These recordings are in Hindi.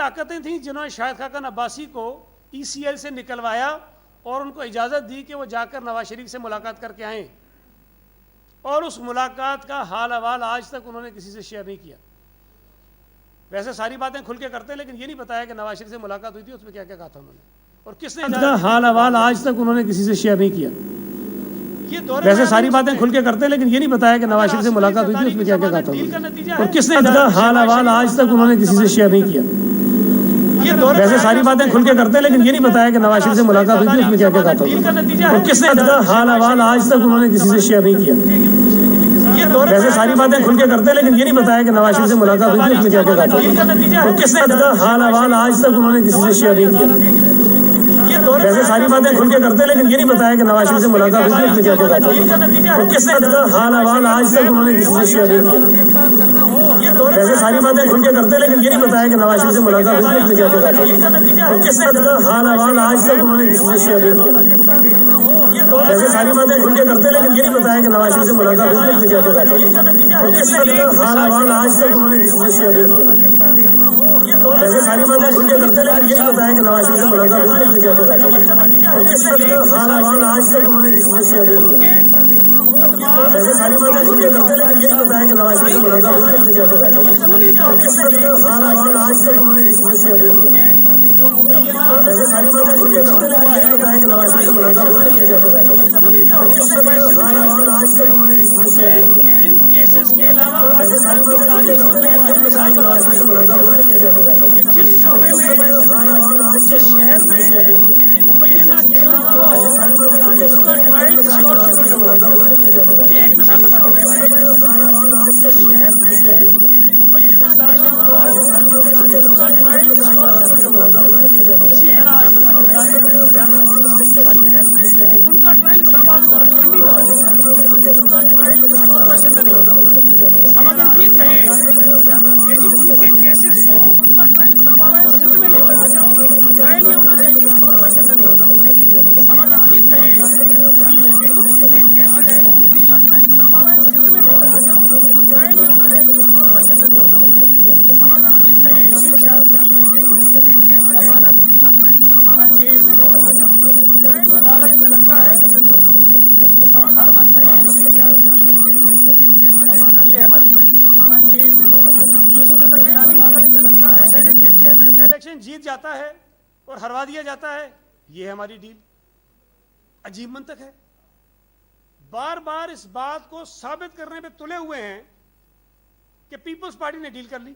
ताकतें थीं जिन्होंने शाहिद खाकन अब्बासी को ECL से निकलवाया और उनको इजाज़त दी कि वो जाकर नवाज शरीफ से मुलाकात करके आएँ, और उस मुलाकात का हाल अहवाल आज तक उन्होंने किसी से शेयर नहीं किया। वैसे सारी बातें खुल के करते हैं, लेकिन ये नहीं बताया कि नवाज शरीफ से मुलाकात हुई थी, उसमें क्या क्या कहा था उन्होंने, और किसने का हाल अहवाल आज तक उन्होंने किसी से शेयर नहीं किया। वैसे सारी बातें खुल के करते हैं, लेकिन ये नहीं बताया कि नवाज शरीफ से मुलाकात हुई थी, उसमें क्या क्या कहा था उन्होंने, और किसने का हाल अहवाल आज तक उन्होंने किसी से शेयर नहीं किया। वैसे सारी बातें खुल के करते हैं, लेकिन ये नहीं बताया कि नवाज शरीफ से मुलाकात हुई थी, उसमें क्या क्या कहा था उन्होंने, और किसने का हाल अहवाल आज तक उन्होंने किसी से शेयर नहीं किया। वैसे सारी बातें खुल के करते हैं, लेकिन ये नहीं बताया कि नवाज शरीफ से मुलाकात हुई थी, उसमें क्या क्या कहा था उन्होंने, और किसने का हाल अहवाल आज तक उन्होंने किसी से शेयर नहीं किया। वैसे सारी बातें खुल के करते हैं, लेकिन ये नहीं बताया कि नवाज शरीफ से मुलाकात हुई थी, उसमें क्या क्या कहा था उन्होंने, और किसने का हाल अहवाल आज तक उन्होंने किसी से शेयर नहीं किया। वैसे सारी बातें खुल के करते हैं, लेकिन ये नहीं बताया कि नवाज शरीफ से मुलाकात हुई थी, उसमें क्या क्या कहा था उन्होंने, और किसने का हाल अहवाल आज तक उन्होंने किसी से शेयर नहीं किया। वैसे सारी बातें खुल के करते हैं, लेकिन ये नहीं बताया कि नवाज शरीफ से मुलाकात हुई थी, उसमें क्या क्या कहा था उन्होंने, और किसने का हाल अहवाल आज तक उन्होंने किसी से शेयर नहीं किया। वैसे सारी बातें खुल के करते हैं, लेकिन ये नहीं बताया कि नवाज शरीफ से मुलाकात हुई थी, उसमें क्या क्या कहा था उन्होंने, और किसने का हाल अहवाल आज तक उन्होंने किसी से शेयर नहीं किया। वैसे सारी बातें खुल के करते हैं, लेकिन ये नहीं बताया कि नवाज शरीफ से मुलाकात हुई थी, उसमें क्या क्या कहा था उन्होंने, और किसने का हाल अहवाल आज तक उन्होंने किसी से शेयर नहीं किया। वैसे सारी बातें खुल के करते हैं, लेकिन ये नहीं बताया कि नवाज शरीफ से मुलाकात हुई थी, उसमें क्या क्या कहा था उन्होंने, और किसने का हाल अहवाल आज तक उन्होंने किसी से शेयर नहीं किया। इन केसेस के अलावा वैसे सारी बातें खुल के करते हैं, लेकिन ये नहीं बताया कि नवाज शरीफ से मुलाकात हुई थी, उसमें क्या क्या कहा था उन्होने, जिस सूबे में, जिस शहर में मुबैना जुर्म हुआ हो, उसका ट्रायल किसी और से नहीं हुआ। मुझे एक मिसाल बता दीजिए, जिस शहर में मुबैना जुर्म हुआ हो, उसका ट्रायल किसी और से नहीं हुआ। इसी तरह हरियाणा के शहर में उनका ट्रायल इस्लामाबाद में हो रहा है, दिल्ली में हो रहा है, क्वेश्चन नहीं हो रहा। हम अगर ये कहें कि जी उनके केसेस को, उनका ट्रायल इस्लामाबाद सिंध में लेकर आ जाओ, ट्रायल नहीं होना चाहिए, क्वेश्चन नहीं हो रहा। हम अगर ये कहें डील है कि जी उनके केसेस है, उनका ट्रायल इस्लामाबाद सिंध में लेकर आ जाओ, ट्रायल नहीं होना चाहिए, क्वेश्चन नहीं हो रहा। हम अगर ये कहें शिक्षा डील है कि जी उनके केस जमानत का केस अदालत में लगता है, और हर मरतबा शिक्षा डील है, ये है हमारी डील। यूसुफ रजा गिलानी अदालत में लगता है, सेनेट के चेयरमैन का इलेक्शन जीत जाता है और हरवा दिया जाता है, ये है हमारी डील। अजीब मंतक है। बार बार इस बात को साबित करने पे तुले हुए हैं कि पीपल्स पार्टी ने डील कर ली।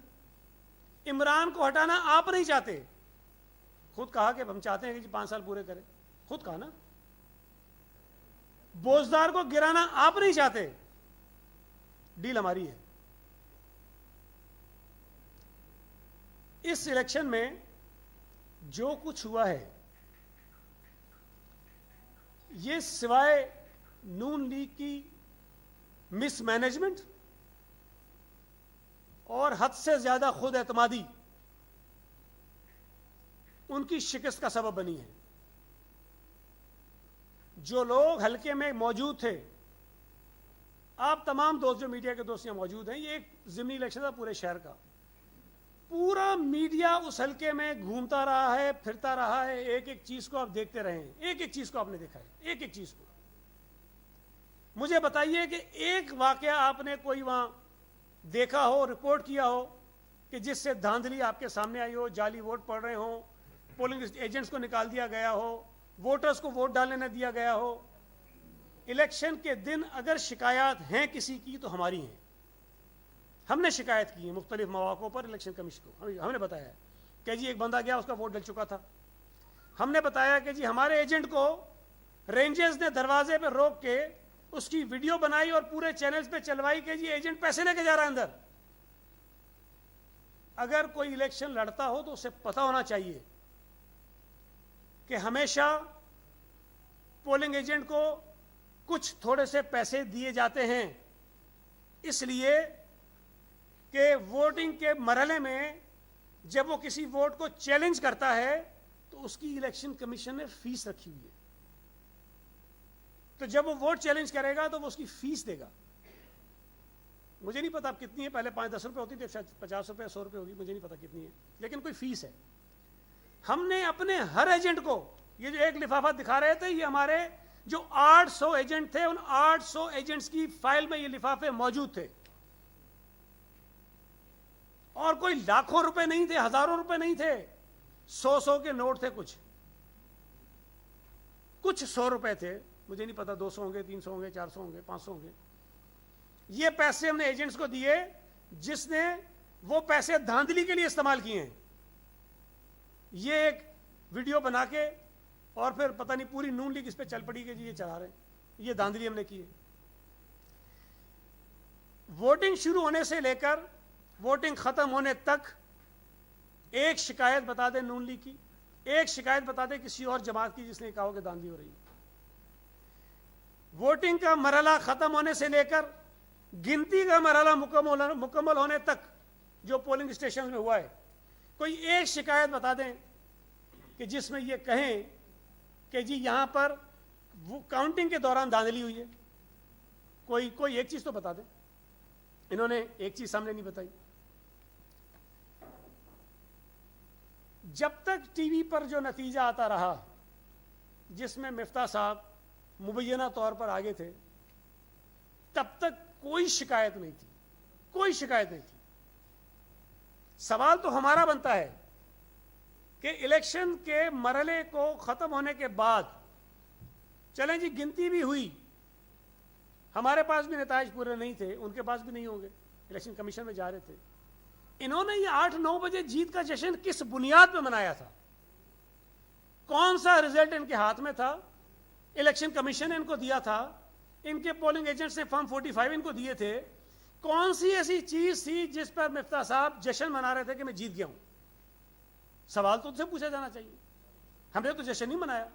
इमरान को हटाना आप नहीं चाहते, खुद कहा कि हम चाहते हैं कि 5 साल पूरे करें, खुद कहा ना। बोझदार को गिराना आप नहीं चाहते, डील हमारी है। इस इलेक्शन में जो कुछ हुआ है, ये सिवाय नून लीग की मिसमैनेजमेंट और हद से ज्यादा खुद एतमादी उनकी शिकस्त का सबब बनी है। जो लोग हलके में मौजूद थे, आप तमाम दोस्त जो मीडिया के दोस्त यहां मौजूद हैं, ये एक ज़िमनी इलेक्शन था पूरे शहर का। पूरा मीडिया उस हलके में घूमता रहा है, फिरता रहा है, एक एक चीज को आप देखते रहे हैं, एक एक चीज को आपने देखा है, एक एक चीज को। मुझे बताइए कि एक वाकया आपने कोई वहां देखा हो, रिपोर्ट किया हो कि जिससे धांधली आपके सामने आई हो, जाली वोट पड़ रहे हो, पोलिंग एजेंट्स को निकाल दिया गया हो, वोटर्स को वोट डालने न दिया गया हो। इलेक्शन के दिन अगर शिकायत हैं किसी की तो हमारी हैं। हमने शिकायत की है मुख्तलिफ मौक़ों पर इलेक्शन कमीशन को। हमने बताया कि जी एक बंदा गया, उसका वोट डल चुका था। हमने बताया कि जी हमारे एजेंट को रेंजर्स ने दरवाजे पर रोक के उसकी वीडियो बनाई और पूरे चैनल्स पे चलवाई कि जी एजेंट पैसे लेके जा रहा है अंदर। अगर कोई इलेक्शन लड़ता हो तो उसे पता होना चाहिए कि हमेशा पोलिंग एजेंट को कुछ थोड़े से पैसे दिए जाते हैं, इसलिए कि वोटिंग के मरहले में जब वो किसी वोट को चैलेंज करता है तो उसकी इलेक्शन कमीशन ने फीस रखी हुई है। तो जब वो वोट चैलेंज करेगा तो वो उसकी फीस देगा। मुझे नहीं पता अब कितनी है, पहले 5-10 रुपये होती थी, शायद 50 रुपये 100 रुपये होगी, मुझे नहीं पता कितनी है, लेकिन कोई फीस है। हमने अपने हर एजेंट को, ये जो एक लिफाफा दिखा रहे थे, ये हमारे जो 800 एजेंट थे, उन 800 एजेंट्स की फाइल में ये लिफाफे मौजूद थे। और कोई लाखों रुपए नहीं थे, हजारों रुपए नहीं थे, 100 के नोट थे, कुछ 100 रुपए थे, मुझे नहीं पता 200 होंगे, 300 होंगे, 400 होंगे, 500 होंगे। ये पैसे हमने एजेंट्स को दिए, जिसने वो पैसे धांधली के लिए इस्तेमाल किए हैं। ये एक वीडियो बना के और फिर पता नहीं पूरी नून लीग इस पे चल पड़ी कि जी ये चला रहे हैं, ये धांधली हमने की है। वोटिंग शुरू होने से लेकर वोटिंग खत्म होने तक एक शिकायत बता दें नून लीग की, एक शिकायत बता दें किसी और जमात की जिसने कहा कि धांधली हो रही है। वोटिंग का मरहला खत्म होने से लेकर गिनती का मरहला मुकम्मल होने तक जो पोलिंग स्टेशन में हुआ है, कोई एक शिकायत बता दें कि जिसमें ये कहें कि जी यहां पर वो काउंटिंग के दौरान धांधली हुई है। कोई एक चीज तो बता दें। इन्होंने एक चीज सामने नहीं बताई। जब तक टीवी पर जो नतीजा आता रहा, जिसमें मिफ्ता साहब मुबैना तौर पर आगे थे, तब तक कोई शिकायत नहीं थी, कोई शिकायत नहीं थी। सवाल तो हमारा बनता है कि इलेक्शन के मरहले को खत्म होने के बाद चलें जी, गिनती भी हुई, हमारे पास भी नताइज पूरे नहीं थे, उनके पास भी नहीं होंगे, इलेक्शन कमीशन में जा रहे थे। इन्होंने ये 8-9 बजे जीत का जश्न किस बुनियाद पर मनाया था? कौन सा रिजल्ट इनके हाथ में था? इलेक्शन कमीशन ने इनको दिया था, इनके पोलिंग एजेंट्स ने फॉर्म 45 इनको दिए थे। कौन सी ऐसी चीज थी जिस पर मिफ्ता साहब जश्न मना रहे थे कि मैं जीत गया हूं? सवाल तो उनसे पूछा जाना चाहिए। हमने तो जश्न नहीं मनाया।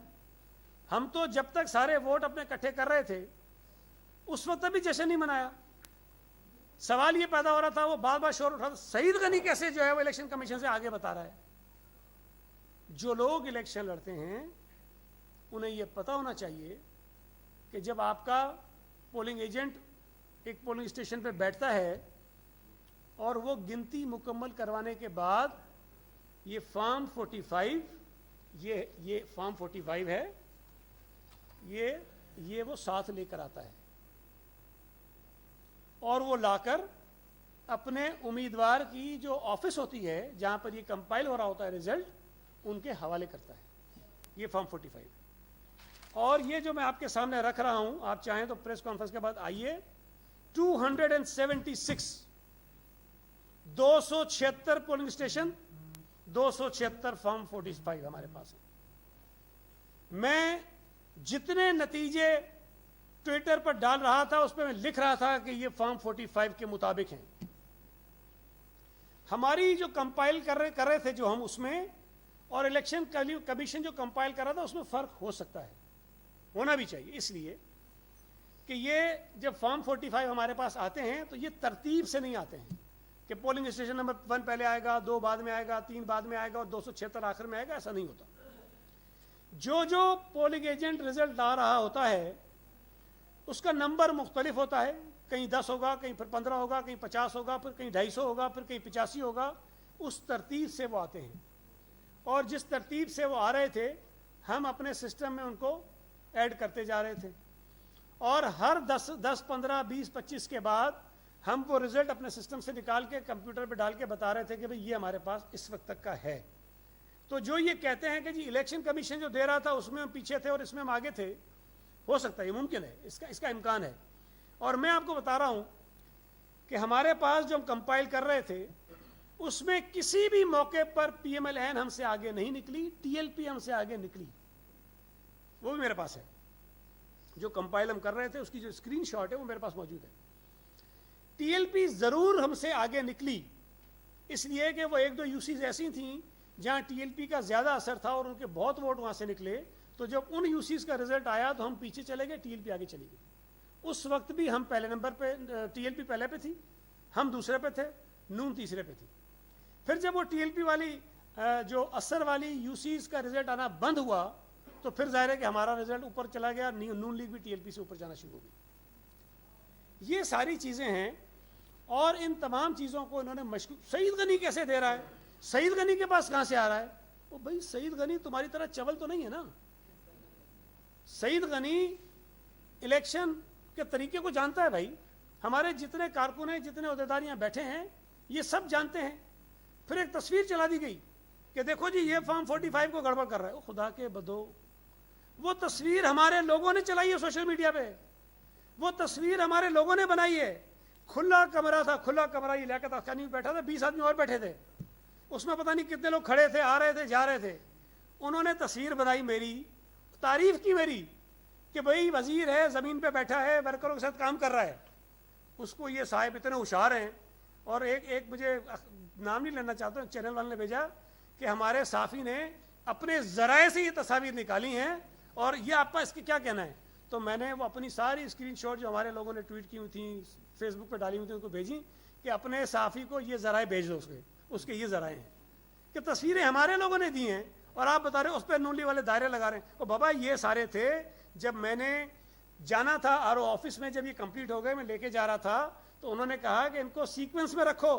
हम तो जब तक सारे वोट अपने इकट्ठे कर रहे थे उस वक्त भी जश्न नहीं मनाया। सवाल ये पैदा हो रहा था, वो बार बार शोर उठा, सईद गनी कैसे जो है वो इलेक्शन कमीशन से आगे बता रहा है। जो लोग इलेक्शन लड़ते हैं उन्हें यह पता होना चाहिए कि जब आपका पोलिंग एजेंट एक पोलिंग स्टेशन पर बैठता है और वो गिनती मुकम्मल करवाने के बाद ये फॉर्म 45, ये फॉर्म 45 है, ये वो साथ लेकर आता है और वो लाकर अपने उम्मीदवार की जो ऑफिस होती है जहां पर ये कंपाइल हो रहा होता है रिजल्ट, उनके हवाले करता है। ये फॉर्म 45 और ये जो मैं आपके सामने रख रहा हूं, आप चाहें तो प्रेस कॉन्फ्रेंस के बाद आइए। 276 276 पोलिंग स्टेशन, 276 फॉर्म 45 हमारे पास है। मैं जितने नतीजे ट्विटर पर डाल रहा था उसमें मैं लिख रहा था कि ये फॉर्म 45 के मुताबिक हैं। हमारी जो कंपाइल कर रहे थे जो हम उसमें, और इलेक्शन कमीशन जो कंपाइल कर रहा था उसमें फर्क हो सकता है, होना भी चाहिए। इसलिए कि ये जब फॉर्म 45 हमारे पास आते हैं तो ये तरतीब से नहीं आते हैं कि पोलिंग स्टेशन नंबर 1 पहले आएगा, 2 बाद में आएगा, 3 बाद में आएगा और 276 आखिर में आएगा, ऐसा नहीं होता। जो पोलिंग एजेंट रिजल्ट ला रहा होता है उसका नंबर मुख्तलिफ होता है, कहीं 10 होगा, कहीं फिर 15 होगा, कहीं 50 होगा, फिर कहीं 250 होगा, फिर कहीं 85 होगा। उस तरतीब से वो आते हैं और जिस तरतीब से वो आ रहे थे हम अपने सिस्टम में उनको ऐड करते जा रहे थे और हर 10, 15, 20, 25 के बाद हम वो रिजल्ट अपने सिस्टम से निकाल के कंप्यूटर पे डाल के बता रहे थे कि भाई ये हमारे पास इस वक्त तक का है। तो जो ये कहते हैं कि जी इलेक्शन कमीशन जो दे रहा था उसमें हम पीछे थे और इसमें हम आगे थे, हो सकता है, ये मुमकिन है, इसका इम्कान है। और मैं आपको बता रहा हूं कि हमारे पास जो हम कंपाइल कर रहे थे उसमें किसी भी मौके पर PMLN हमसे आगे नहीं निकली, TLP हमसे आगे निकली, वो भी मेरे पास है। जो कंपाइल हम कर रहे थे उसकी जो स्क्रीनशॉट है वो मेरे पास मौजूद है। TLP जरूर हमसे आगे निकली इसलिए कि वो 1-2 यूसीज ऐसी थी जहां TLP का ज्यादा असर था और उनके बहुत वोट वहां से निकले। तो जब उन यूसीज का रिजल्ट आया तो हम पीछे चले गए, TLP आगे चली गई। उस वक्त भी हम पहले नंबर पे, TLP पहले पे थी, हम दूसरे पे थे, नून तीसरे पे थी। फिर जब वो TLP वाली जो असर वाली यूसीज का रिजल्ट आना बंद हुआ तो फिर जाहिर है कि हमारा रिजल्ट ऊपर चला गया, नून लीग भी TLP से ऊपर जाना शुरू हो गई। ये सारी चीजें हैं और इन तमाम चीज़ों को इन्होंने मशकूक। सईद गनी कैसे दे रहा है, सईद गनी के पास कहाँ से आ रहा है? वो भाई सईद गनी तुम्हारी तरह चवल तो नहीं है ना। सईद गनी इलेक्शन के तरीके को जानता है भाई। हमारे जितने कारकुन हैं, जितने अहदेदार यहाँ बैठे हैं, ये सब जानते हैं। फिर एक तस्वीर चला दी गई कि देखो जी ये फॉर्म 45 को गड़बड़ कर रहा है। ओ खुदा के बदो, वो तस्वीर हमारे लोगों ने चलाई है सोशल मीडिया पे, वो तस्वीर हमारे लोगों ने बनाई है। खुला कमरा था, खुला कमरा, ये लियाकत अख्तानी में बैठा था, 20 आदमी और बैठे थे, उसमें पता नहीं कितने लोग खड़े थे, आ रहे थे, जा रहे थे। उन्होंने तस्वीर बनाई मेरी, तारीफ की मेरी कि भाई वजीर है, ज़मीन पे बैठा है, वर्करों के साथ काम कर रहा है। उसको ये साहब इतने होशियार हैं। और एक मुझे नाम नहीं लेना चाहता हूँ, चैनल वाले ने भेजा कि हमारे साफ़ी ने अपने ज़राए से ये तस्वीर निकाली हैं और ये आपका इसके क्या कहना है। तो मैंने वो अपनी सारी स्क्रीनशॉट जो हमारे लोगों ने ट्वीट की हुई थी, फेसबुक पे डाली हुई थी, उनको भेजी कि अपने साफ़ी को ये ज़राए भेज दो, उसके ये ज़राए हैं कि तस्वीरें हमारे लोगों ने दी हैं और आप बता रहे हो उस पर नूली वाले दायरे लगा रहे हैं। और बाबा ये सारे थे, जब मैंने जाना था आरओ ऑफिस में, जब ये कंप्लीट हो गए, मैं लेके जा रहा था, तो उन्होंने कहा कि इनको सीक्वेंस में रखो।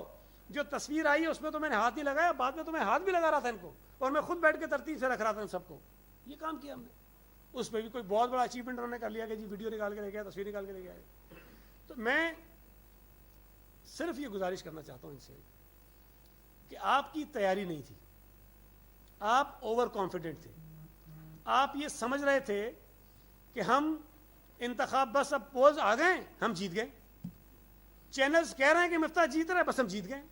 जो तस्वीर आई है उसमें तो मैंने हाथ नहीं लगाया, बाद में तो मैं हाथ भी लगा रहा था इनको, और मैं खुद बैठ के तरतीब से रख रहा था इन सबको। ये काम किया हमने। उस पर भी कोई बहुत बड़ा अचीवमेंट उन्होंने कर लिया कि जी वीडियो निकाल के ले गया, तस्वीर निकाल के ले गया। तो मैं सिर्फ ये गुजारिश करना चाहता हूँ इनसे कि आपकी तैयारी नहीं थी, आप ओवर कॉन्फिडेंट थे। आप ये समझ रहे थे कि हम इंतखाब, बस अब पोल्स आ गए, हम जीत गए, चैनल्स कह रहे हैं कि मिफ्ता जीत रहा है, बस हम जीत गए।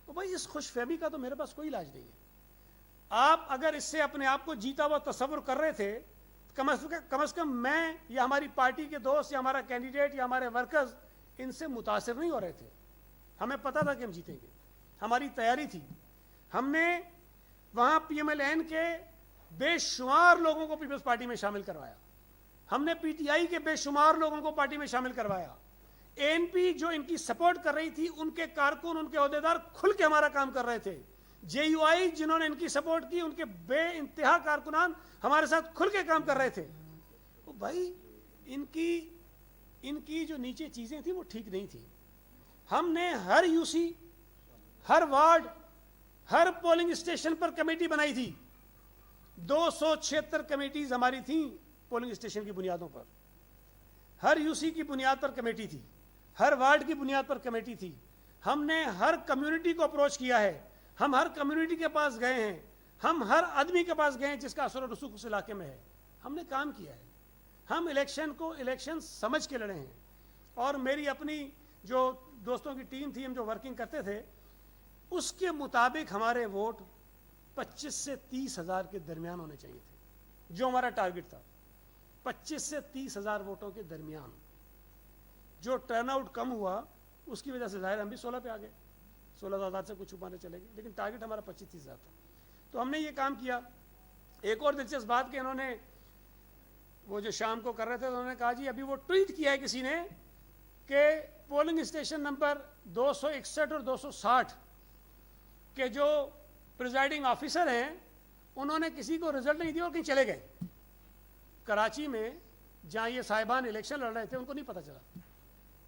तो भाई इस खुशफहमी का तो मेरे पास कोई इलाज नहीं है। आप अगर इससे अपने आप को जीता हुआ तस्वुर कर रहे थे, कम से कम मैं या हमारी पार्टी के दोस्त या हमारा कैंडिडेट या हमारे वर्कर्स इनसे मुतासिर नहीं हो रहे थे। हमें पता था कि हम जीतेंगे, हमारी तैयारी थी। हमने वहाँ PMLN के बेशुमार लोगों को पीपल्स पार्टी में शामिल करवाया, हमने PTI के बेशुमार लोगों को पार्टी में शामिल करवाया। ANP जो इनकी सपोर्ट कर रही थी, उनके कारकुन, उनके अहदेदार खुल के हमारा काम कर रहे थे। JUI जिन्होंने इनकी सपोर्ट की, उनके बेइंतहा कारकुनान हमारे साथ खुल के काम कर रहे थे। तो भाई इनकी जो नीचे चीज़ें थी वो ठीक नहीं थी। हमने हर UC, हर वार्ड, हर पोलिंग स्टेशन पर कमेटी बनाई थी। 276 कमेटीज हमारी थी पोलिंग स्टेशन की बुनियादों पर। हर UC की बुनियाद पर कमेटी थी, हर वार्ड की बुनियाद पर कमेटी थी। हमने हर कम्युनिटी को अप्रोच किया है, हम हर कम्युनिटी के पास गए हैं, हम हर आदमी के पास गए हैं जिसका असर और रसूख उस इलाके में है। हमने काम किया है। हम इलेक्शन को इलेक्शन समझ के लड़े हैं। और मेरी अपनी जो दोस्तों की टीम थी, हम जो वर्किंग करते थे, उसके मुताबिक हमारे वोट 25 से 30 हज़ार के दरमियान होने चाहिए थे, जो हमारा टारगेट था। 25 से 30 हज़ार वोटों के दरमियान। जो टर्नआउट कम हुआ उसकी वजह से जाहिर हम भी 16 पे आ गए, 16,000 से कुछ छुपाने चले गए, लेकिन टारगेट हमारा 25-30 हज़ार था। तो हमने ये काम किया। एक और दिलचस्प बात कि इन्होंने वो जो शाम को कर रहे थे, उन्होंने कहा जी अभी वो ट्वीट किया है किसी ने कि पोलिंग स्टेशन नंबर 261 और 260 के जो प्रिजाइडिंग ऑफिसर हैं उन्होंने किसी को रिजल्ट नहीं दिया और कहीं चले गए। कराची में जहाँ ये साहिबान इलेक्शन लड़ रहे थे उनको नहीं पता चला,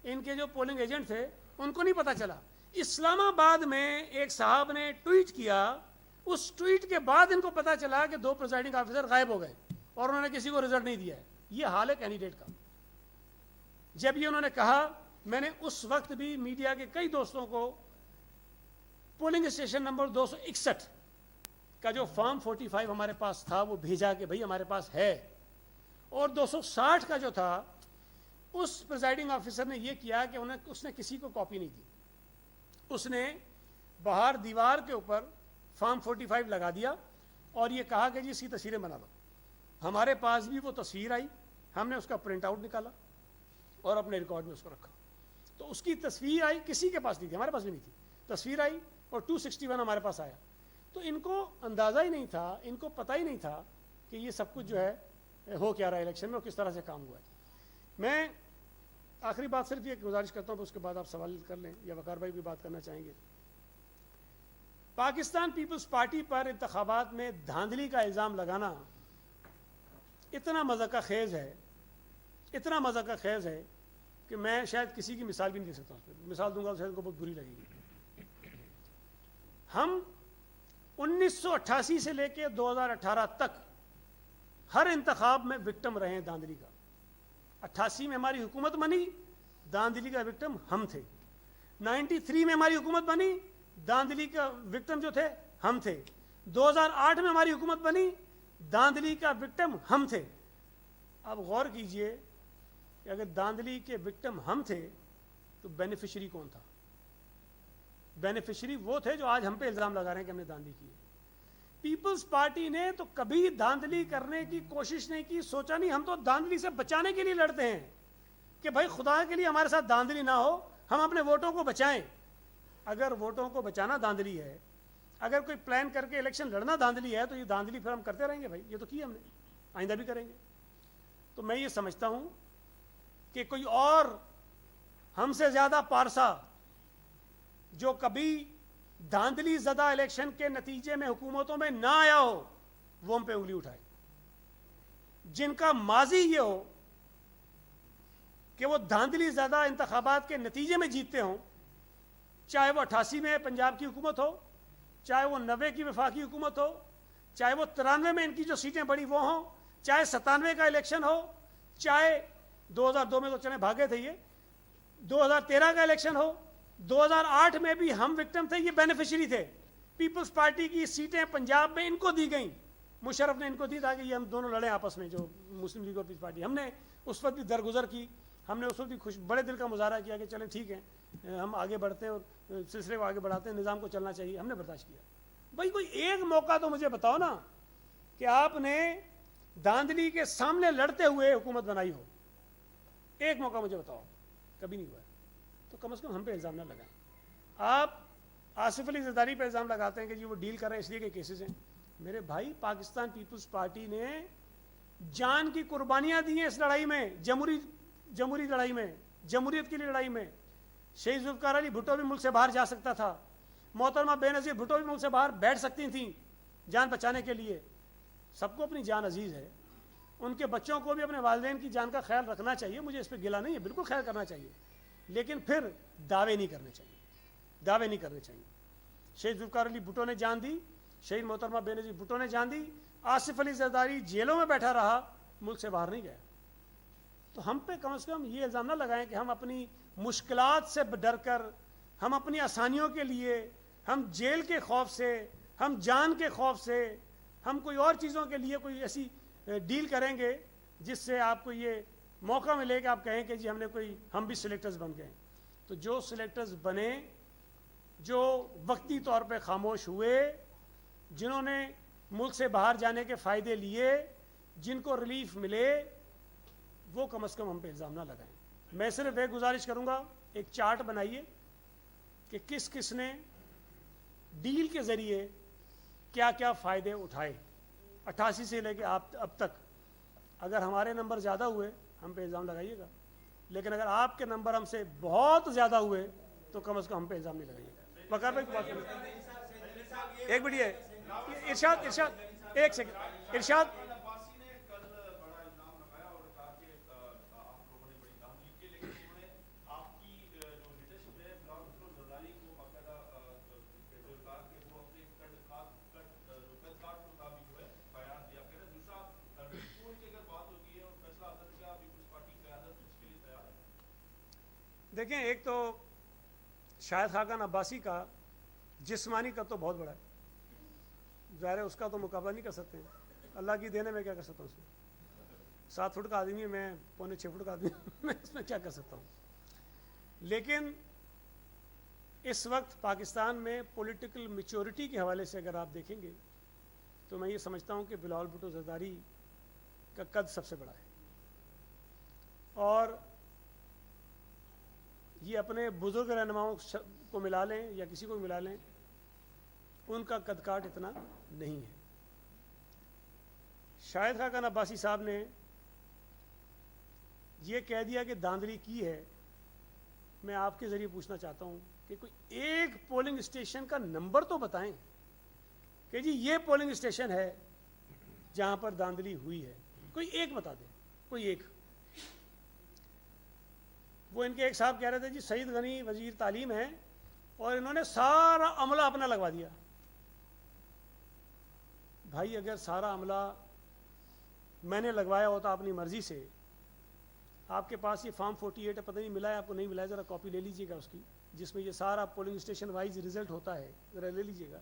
इनके जो पोलिंग एजेंट थे उनको नहीं पता चला। इस्लामाबाद में एक साहब ने ट्वीट किया, उस ट्वीट के बाद इनको पता चला कि 2 प्रिजाइडिंग ऑफिसर गायब हो गए और उन्होंने किसी को रिजल्ट नहीं दिया है। ये हाल है कैंडिडेट का। जब ये उन्होंने कहा, मैंने उस वक्त भी मीडिया के कई दोस्तों को पोलिंग स्टेशन नंबर 261 का जो फॉर्म 45 हमारे पास था वो भेजा कि भाई हमारे पास है। और 260 का जो था, उस प्रिजाइडिंग ऑफिसर ने ये किया कि उसने किसी को कॉपी नहीं दी, उसने बाहर दीवार के ऊपर फॉर्म 45 लगा दिया और ये कहा कि जी इसकी तस्वीरें बना लो। हमारे पास भी वो तस्वीर आई, हमने उसका प्रिंट आउट निकाला और अपने रिकॉर्ड में उसको रखा। तो उसकी तस्वीर आई, किसी के पास नहीं थी, हमारे पास भी नहीं थी। तस्वीर आई और 261 हमारे पास आया। तो इनको अंदाज़ा ही नहीं था, इनको पता ही नहीं था कि ये सब कुछ जो है हो क्या रहा है इलेक्शन में और किस तरह से काम हुआ है। मैं आखिरी बात सिर्फ ये गुजारिश करता हूँ, उसके बाद आप सवाल कर लें या वकार भाई भी बात करना चाहेंगे। पाकिस्तान पीपल्स पार्टी पर इंतखाबात में धांधली का इल्ज़ाम लगाना इतना मज़ाक़ खेज़ है, इतना मज़ाक़ खेज़ है कि मैं शायद किसी की मिसाल भी नहीं दे सकता उस पर, मिसाल दूंगा तो शायद उनको बहुत बुरी लगेगी। हम 1988 से लेकर 2018 तक हर इंतखाब में विक्टिम रहे हैं धांधली का। 88 में हमारी हुकूमत बनी, धांधली का विक्टिम हम थे। 93 में हमारी हुकूमत बनी, धांधली का विक्टिम जो थे हम थे। 2008 में हमारी हुकूमत बनी, धांधली का विक्टिम हम थे। अब गौर कीजिए कि अगर धांधली के विक्टिम हम थे तो बेनिफिशियरी कौन था? बेनिफिशियरी वो थे जो आज हम पे इल्जाम लगा रहे हैं कि हमने धांधली की है। पीपल्स पार्टी ने तो कभी धांधली करने की कोशिश नहीं की, सोचा नहीं। हम तो धांधली से बचाने के लिए लड़ते हैं कि भाई खुदा के लिए हमारे साथ धांधली ना हो, हम अपने वोटों को बचाएं। अगर वोटों को बचाना धांधली है, अगर कोई प्लान करके इलेक्शन लड़ना धांधली है, तो ये धांधली फिर हम करते रहेंगे। भाई ये तो की हमने, आइंदा भी करेंगे। तो मैं ये समझता हूं कि कोई और हमसे ज्यादा पारसा जो कभी धांधली ज़दा इलेक्शन के नतीजे में हुकूमतों में ना आया हो, वो हम पे उंगली उठाए। जिनका माजी ये हो कि वो धांधली ज़दा इंतखाबात के नतीजे में जीतते हों, चाहे वो 88 में पंजाब की हुकूमत हो, चाहे वो 90 की वफाकी हुकूमत हो, चाहे वो 93 में इनकी जो सीटें बड़ी वो हों, चाहे 97 का इलेक्शन हो, चाहे 2002 में तो चले भागे थे ये, 2013 का इलेक्शन हो, 2008 में भी हम विक्टिम थे, ये बेनिफिशियरी थे। पीपल्स पार्टी की सीटें पंजाब में इनको दी गई, मुशर्रफ ने इनको दी ताकि ये हम दोनों लड़े आपस में, जो मुस्लिम लीग और पीपल्स पार्टी। हमने उस वक्त भी दरगुजर की, हमने उस वक्त भी बड़े दिल का मुजाहरा किया कि चलें ठीक है, हम आगे बढ़ते हैं और सिलसिले को आगे बढ़ाते हैं, निज़ाम को चलना चाहिए। हमने बर्दाश्त किया। भाई कोई एक मौका तो मुझे बताओ ना कि आपने धांधली के सामने लड़ते हुए हुकूमत बनाई हो। एक मौका मुझे बताओ, कभी नहीं हुआ। तो कम से कम हम पे इल्ज़ाम ना लगाएं। आप आसिफ अली ज़रदारी पे इल्ज़ाम लगाते हैं कि जी वो डील कर रहे हैं इसलिए के केसेस हैं। मेरे भाई, पाकिस्तान पीपल्स पार्टी ने जान की कुर्बानियां दी हैं इस लड़ाई में, जमहूरी लड़ाई में, जमहूरियत की लड़ाई में। शहीद जुल्फ़िकार अली भुट्टो भी मुल्क से बाहर जा सकता था, मोहतरमा बेनज़ीर भुट्टो भी मुल्क से बाहर बैठ सकती थी जान बचाने के लिए। सबको अपनी जान अजीज़ है, उनके बच्चों को भी अपने वालिदैन की जान का ख्याल रखना चाहिए। मुझे इस पर गिला नहीं है, बिल्कुल ख्याल करना चाहिए, लेकिन फिर दावे नहीं करने चाहिए, दावे नहीं करने चाहिए। शहीद जुल्फ़िकार अली भुट्टो ने जान दी, शहीद मोहतरमा बेनज़ीर भुट्टो ने जान दी, आसिफ अली ज़रदारी जेलों में बैठा रहा, मुल्क से बाहर नहीं गया। तो हम पे कम से कम ये इल्ज़ाम ना लगाएं कि हम अपनी मुश्किलात से डर कर, हम अपनी आसानियों के लिए, हम जेल के खौफ से, हम जान के खौफ से, हम कोई और चीज़ों के लिए कोई ऐसी डील करेंगे जिससे आपको ये मौका मिले कि आप कहें कि जी हम भी सिलेक्टर्स बन गए। तो जो सिलेक्टर्स बने, जो वक्ती तौर पे खामोश हुए, जिन्होंने मुल्क से बाहर जाने के फ़ायदे लिए, जिनको रिलीफ मिले, वो कम से कम हम पे इल्ज़ाम ना लगाएं। मैं सिर्फ एक गुजारिश करूँगा, एक चार्ट बनाइए कि किस किस ने डील के ज़रिए क्या क्या फ़ायदे उठाए 88 से लेके अब तक। अगर हमारे नंबर ज़्यादा हुए हम पे इल्ज़ाम लगाइएगा, लेकिन अगर आपके नंबर हमसे बहुत ज़्यादा हुए तो कम से कम हम पे इल्ज़ाम नहीं लगाइएगा। वकार भाई की बात करें, एक मिनट है, इरशाद एक सेकंड, इरशाद देखें, एक तो शाहिद खाकान अब्बासी का जिस्मानी का तो बहुत बड़ा है, ज़ाहिर है उसका तो मुकाबला नहीं कर सकते हैं। अल्लाह की देने में क्या कर सकता हूँ उसमें, 7 फुट का आदमी है, मैं 5.25 फुट का आदमी मैं इसमें क्या कर सकता हूँ। लेकिन इस वक्त पाकिस्तान में पॉलिटिकल मैच्योरिटी के हवाले से अगर आप देखेंगे तो मैं ये समझता हूँ कि बिलावल भुट्टो ज़रदारी का कद सबसे बड़ा है, और ये अपने बुज़ुर्ग रहनुमाओं को मिला लें या किसी को मिला लें, उनका कद काट इतना नहीं है। शाहिद खाकान अब्बासी साहब ने ये कह दिया कि धांधली की है। मैं आपके ज़रिए पूछना चाहता हूँ कि कोई एक पोलिंग स्टेशन का नंबर तो बताएं कि जी ये पोलिंग स्टेशन है जहाँ पर धांधली हुई है, कोई एक बता दें, कोई एक। वो इनके एक साहब कह रहे थे जी सईद गनी वजीर तालीम है और इन्होंने सारा अमला अपना लगवा दिया। भाई अगर सारा अमला मैंने लगवाया होता अपनी मर्जी से, आपके पास ये फॉर्म 48 पता नहीं मिला है आपको, नहीं मिला है, ज़रा कॉपी ले लीजिएगा उसकी, जिसमें ये सारा पोलिंग स्टेशन वाइज रिजल्ट होता है, ज़रा ले लीजिएगा।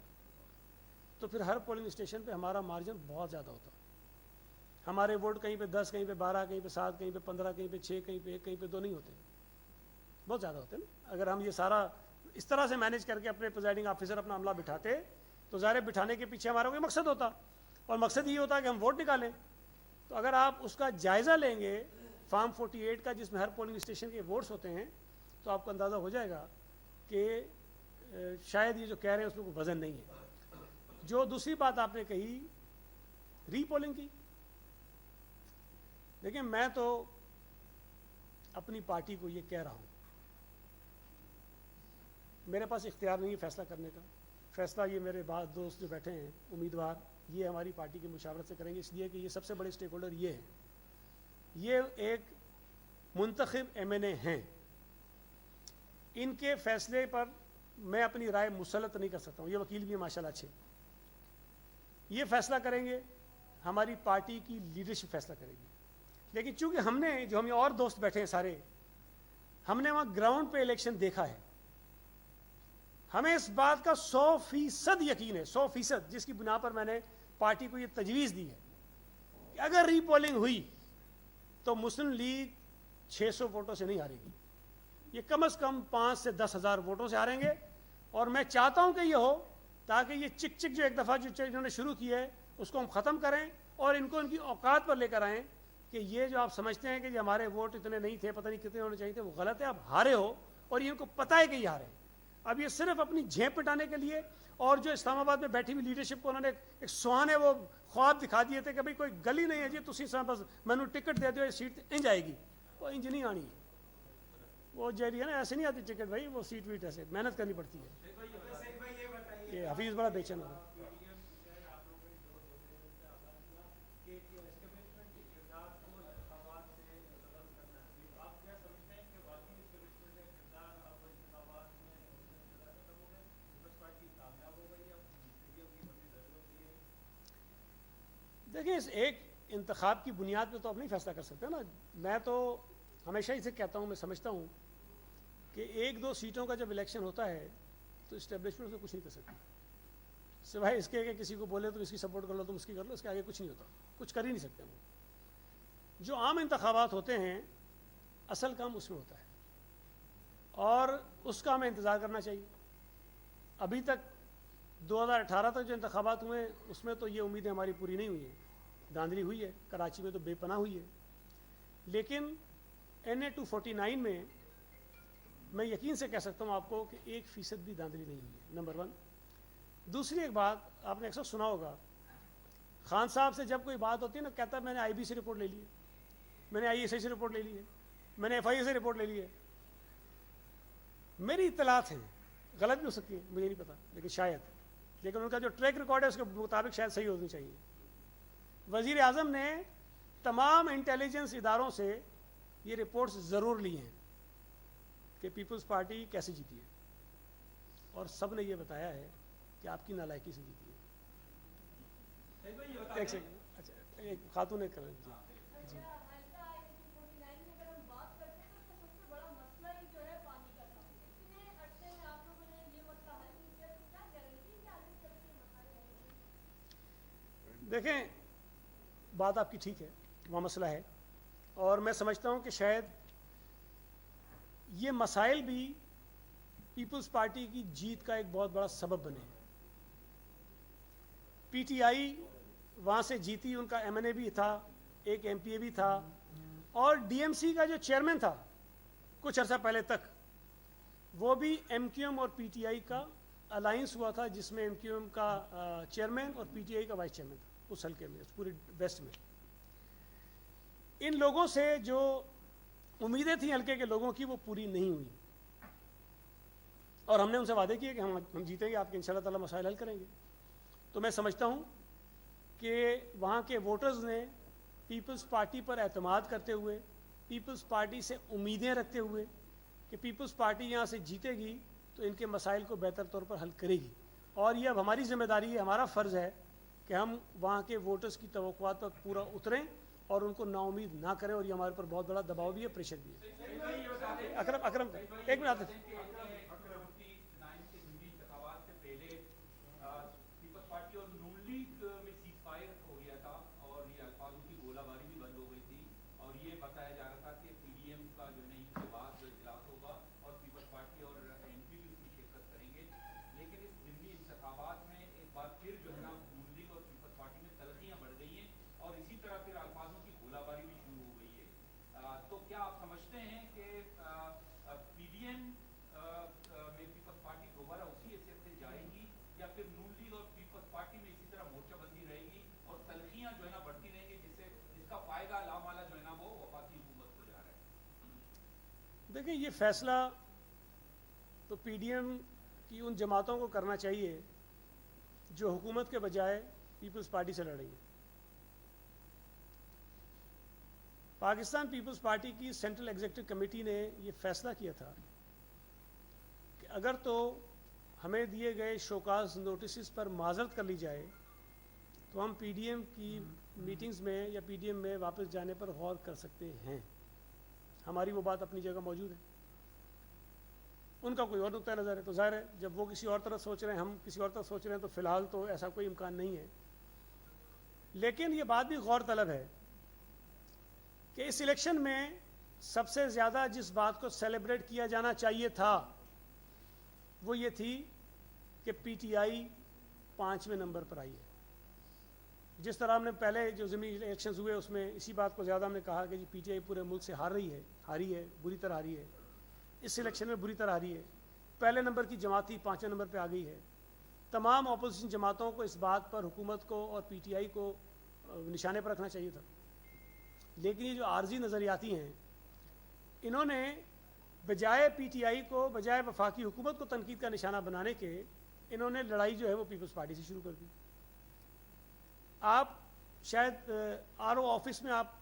तो फिर हर पोलिंग स्टेशन पे हमारा मार्जिन बहुत ज़्यादा होता। हमारे वोट कहीं पे 10, कहीं पे 12, कहीं पे 7, कहीं पे 15, कहीं पे 6, कहीं पे 1, कहीं पे 2 नहीं होते, बहुत ज़्यादा होते ना। अगर हम ये सारा इस तरह से मैनेज करके अपने प्रिजाइडिंग ऑफिसर अपना अमला बिठाते तो ज़ाहिर बिठाने के पीछे हमारा कोई मकसद होता, और मकसद ये होता कि हम वोट निकालें। तो अगर आप उसका जायज़ा लेंगे फॉर्म 48 का, जिसमें हर पोलिंग स्टेशन के वोट्स होते हैं, तो आपको अंदाज़ा हो जाएगा कि शायद ये जो कह रहे हैं उसमें कोई वज़न नहीं है। जो दूसरी बात आपने कही रीपोलिंग की, देखिए मैं तो अपनी पार्टी को ये कह रहा हूँ, मेरे पास इख्तियार नहीं है फैसला करने का। फैसला ये मेरे बाद दोस्त जो बैठे हैं उम्मीदवार, ये हमारी पार्टी की मुशावरत से करेंगे, इसलिए कि ये सबसे बड़े स्टेक होल्डर ये हैं, ये एक मुंतखब MNA हैं। इनके फैसले पर मैं अपनी राय मुसलत नहीं कर सकता हूँ। ये वकील भी हैं माशाल्लाह अच्छे, ये फैसला करेंगे, हमारी पार्टी की लीडरशिप फैसला करेगी। लेकिन चूंकि हमने, जो हम और दोस्त बैठे हैं सारे, हमने वहाँ ग्राउंड पे इलेक्शन देखा है, हमें इस बात का 100% यकीन है, 100%, जिसकी बुनियाद पर मैंने पार्टी को ये तजवीज़ दी है कि अगर रीपोलिंग हुई तो मुस्लिम लीग 600 वोटों से नहीं हारेगी, ये कम से कम 5 से 10 हज़ार वोटों से हारेंगे। और मैं चाहता हूं कि ये हो, ताकि ये चिक चिक जो एक दफ़ा जो इन्होंने शुरू की है उसको हम ख़त्म करें और इनको इनकी औकात पर लेकर आएँ कि ये जो आप समझते हैं कि हमारे वोट इतने नहीं थे, पता नहीं कितने होने चाहिए थे, वो गलत है। आप हारे हो और ये इनको पता है कि ये हारे। अब ये सिर्फ अपनी झेप पिटाने के लिए, और जो इस्लामाबाद में बैठी हुई लीडरशिप को उन्होंने एक सुहाने वो ख्वाब दिखा दिए थे कि भाई कोई गली नहीं है जी, तुसी बस मैनू टिकट दे दो, ये सीट इंज आएगी। वो इंज नहीं आनी है, वो जरी है ना, ऐसे नहीं आती टिकट भाई, वो सीट वीट ऐसे मेहनत करनी पड़ती है। ये हफीज़ बड़ा बेचैन होगा। देखिए, इस एक इंतखाब की बुनियाद पे तो आप नहीं फैसला कर सकते ना। मैं तो हमेशा इसे कहता हूँ, मैं समझता हूँ कि 1-2 सीटों का जब इलेक्शन होता है तो इस्टेब्लिशमेंट उसमें कुछ नहीं कर सकती, सिवाय इसके कि किसी को बोले तुम इसकी सपोर्ट कर लो, तुम उसकी कर लो, इसके आगे कुछ नहीं होता, कुछ कर ही नहीं सकते वो। जो आम इंतखाबात होते हैं असल काम उसमें होता है, और उसका हमें इंतज़ार करना चाहिए। अभी तक 2018 तक जो इंतखाबात हुए उसमें तो ये उम्मीदें हमारी पूरी नहीं हुई हैं, धांधली हुई है, कराची में तो बेपनाह हुई है। लेकिन NA 249 में मैं यकीन से कह सकता हूँ आपको कि 1% भी धांधली नहीं हुई है, नंबर 1। दूसरी एक बात आपने अक्सर सुना होगा, खान साहब से जब कोई बात होती है ना, कहता है मैंने IB से रिपोर्ट ले ली है, मैंने ISI से रिपोर्ट ले ली है, मैंने FIA से रिपोर्ट ले ली है। मेरी इत्तलात हैं, गलत भी हो सकती है, मुझे नहीं पता, लेकिन शायद, लेकिन उनका जो ट्रैक रिकॉर्ड है उसके मुताबिक शायद सही होनी चाहिए। वज़ीर आज़म ने तमाम इंटेलिजेंस इदारों से ये रिपोर्ट्स ज़रूर ली हैं कि पीपल्स पार्टी कैसे जीती है, और सब ने ये बताया है कि आपकी नालायकी से जीती है। एक सेकंड, अच्छा एक खातून ने कर जी। देखें, बात आपकी ठीक है, वहाँ मसला है, और मैं समझता हूँ कि शायद ये मसाइल भी पीपल्स पार्टी की जीत का एक बहुत बड़ा सबब बने। PTI वहाँ से जीती, उनका MNA भी था, एक MPA भी था, और DMC का जो चेयरमैन था कुछ अर्सा पहले तक, वो भी MQM और PTI का अलायंस हुआ था, जिसमें MQM का चेयरमैन और PTI का वाइस चेयरमैन था उस हल्के में, उस पूरे वेस्ट में। इन लोगों से जो उम्मीदें थी हल्के के लोगों की, वो पूरी नहीं हुई, और हमने उनसे वादे किए कि हम जीतेंगे, आपके इंशाअल्लाह ताला मसाइल हल करेंगे। तो मैं समझता हूँ कि वहाँ के वोटर्स ने पीपल्स पार्टी पर एतमाद करते हुए, पीपल्स पार्टी से उम्मीदें रखते हुए कि पीपल्स पार्टी यहाँ से जीतेगी तो इनके मसाइल को बेहतर तौर पर हल करेगी, और ये अब हमारी जिम्मेदारी है, हमारा फ़र्ज़ है कि हम वहाँ के वोटर्स की तवक्कुआत पर पूरा उतरें और उनको नाउमीद ना करें, और ये हमारे ऊपर बहुत बड़ा दबाव भी है, प्रेशर भी है। अकरम एक मिनट आते पार्टी और नून लीग में सीज फायर हो गया था और ये अल्फाजों की गोलाबारी भी बंद हो गई थी, और ये बताया जा रहा था कि पीडीएम का जो नहीं के बाद इजलास होगा और पीपल्स पार्टी और एनपी भी उसमें शिरकत करेंगे। लेकिन इस जिमनी इंतखाबात में एक बार फिर जो है ना नून लीग और पीपल्स पार्टी में तलखियां बढ़ गई हैं और इसी तरह फिर अल्फाजों की गोलाबारी भी शुरू हो गई है। तो क्या आप समझते हैं कि पीडीएम में पीपल्स पार्टी दोबारा उसी हैसियत से जाएगी, या फिर नून लीग और पीपल्स पार्टी में इसी तरह मोर्चाबंदी रहेगी और तलखियां जो है ना बढ़ती रहेंगी, जिसका फायदा लामाला जो है ना वो वफाकी हुकूमत को जा रहा है? देखिए, ये फैसला तो पीडीएम की उन जमातों को करना चाहिए जो हुकूमत के बजाय पीपल्स पार्टी से लड़ रही है। पाकिस्तान पीपल्स पार्टी की सेंट्रल एग्जीक्यूटिव कमेटी ने ये फैसला किया था कि अगर तो हमें दिए गए शोकाज नोटिस पर माजरत कर ली जाए तो हम पीडीएम की मीटिंग्स में या पीडीएम में वापस जाने पर गौर कर सकते हैं। हमारी वो बात अपनी जगह मौजूद है, उनका कोई और नुक्ता नज़र है, तो ज़ाहिर है जब वो किसी और तरफ सोच रहे हैं, हम किसी और तरफ सोच रहे हैं, तो फ़िलहाल तो ऐसा कोई इम्कान नहीं है। लेकिन ये बात भी गौर तलब है कि इस इलेक्शन में सबसे ज़्यादा जिस बात को सेलिब्रेट किया जाना चाहिए था वो ये थी कि पीटीआई 5वें नंबर पर आई है। जिस तरह हमने पहले जो ज़मीनी इलेक्शंस हुए उसमें इसी बात को ज़्यादा हमने कहा कि जी पीटीआई पूरे मुल्क से हारी है, बुरी तरह हारी है, इस इलेक्शन में बुरी तरह हारी है। पहले नंबर की जमात थी, 5वें नंबर पर आ गई है। तमाम अपोजिशन जमातों को इस बात पर हुकूमत को और पीटीआई को निशाने पर रखना चाहिए था। लेकिन ये जो आर्जी नज़रियाती हैं, इन्होंने बजाय पीटीआई को, बजाय वफाकी हुकूमत को तनकीद का निशाना बनाने के, इन्होंने लड़ाई जो है वो पीपल्स पार्टी से शुरू कर दी। आप शायद आरओ ऑफिस में आप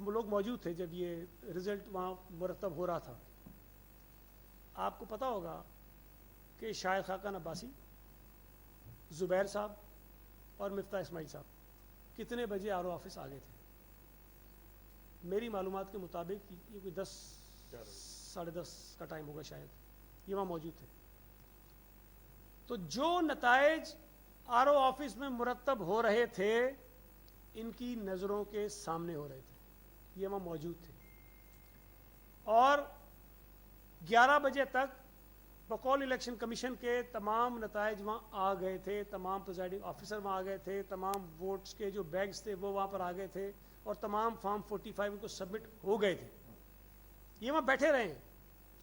लोग मौजूद थे जब ये रिज़ल्ट वहाँ मुरतब हो रहा था। आपको पता होगा कि शायद खाकान अब्बासी, ज़ुबैर साहब और मिफ्ता इस्माइल साहब कितने बजे आरओ ऑफिस आ गए थे। मेरी मालूमात के मुताबिक ये कोई 10 साढ़े 10 का टाइम होगा शायद, ये वहाँ मौजूद थे। तो जो नताइज आरओ ऑफिस में मुरतब हो रहे थे इनकी नज़रों के सामने हो रहे थे, ये वहाँ मौजूद थे। और 11 बजे तक बकौल इलेक्शन कमीशन के तमाम नताइज वहाँ आ गए थे, तमाम प्रिजाइडिंग ऑफिसर वहाँ आ गए थे, तमाम वोट्स के जो बैग्स थे वो वहाँ पर आ गए थे, और तमाम फॉर्म 45 उनको सबमिट हो गए थे। ये वहाँ बैठे रहे हैं।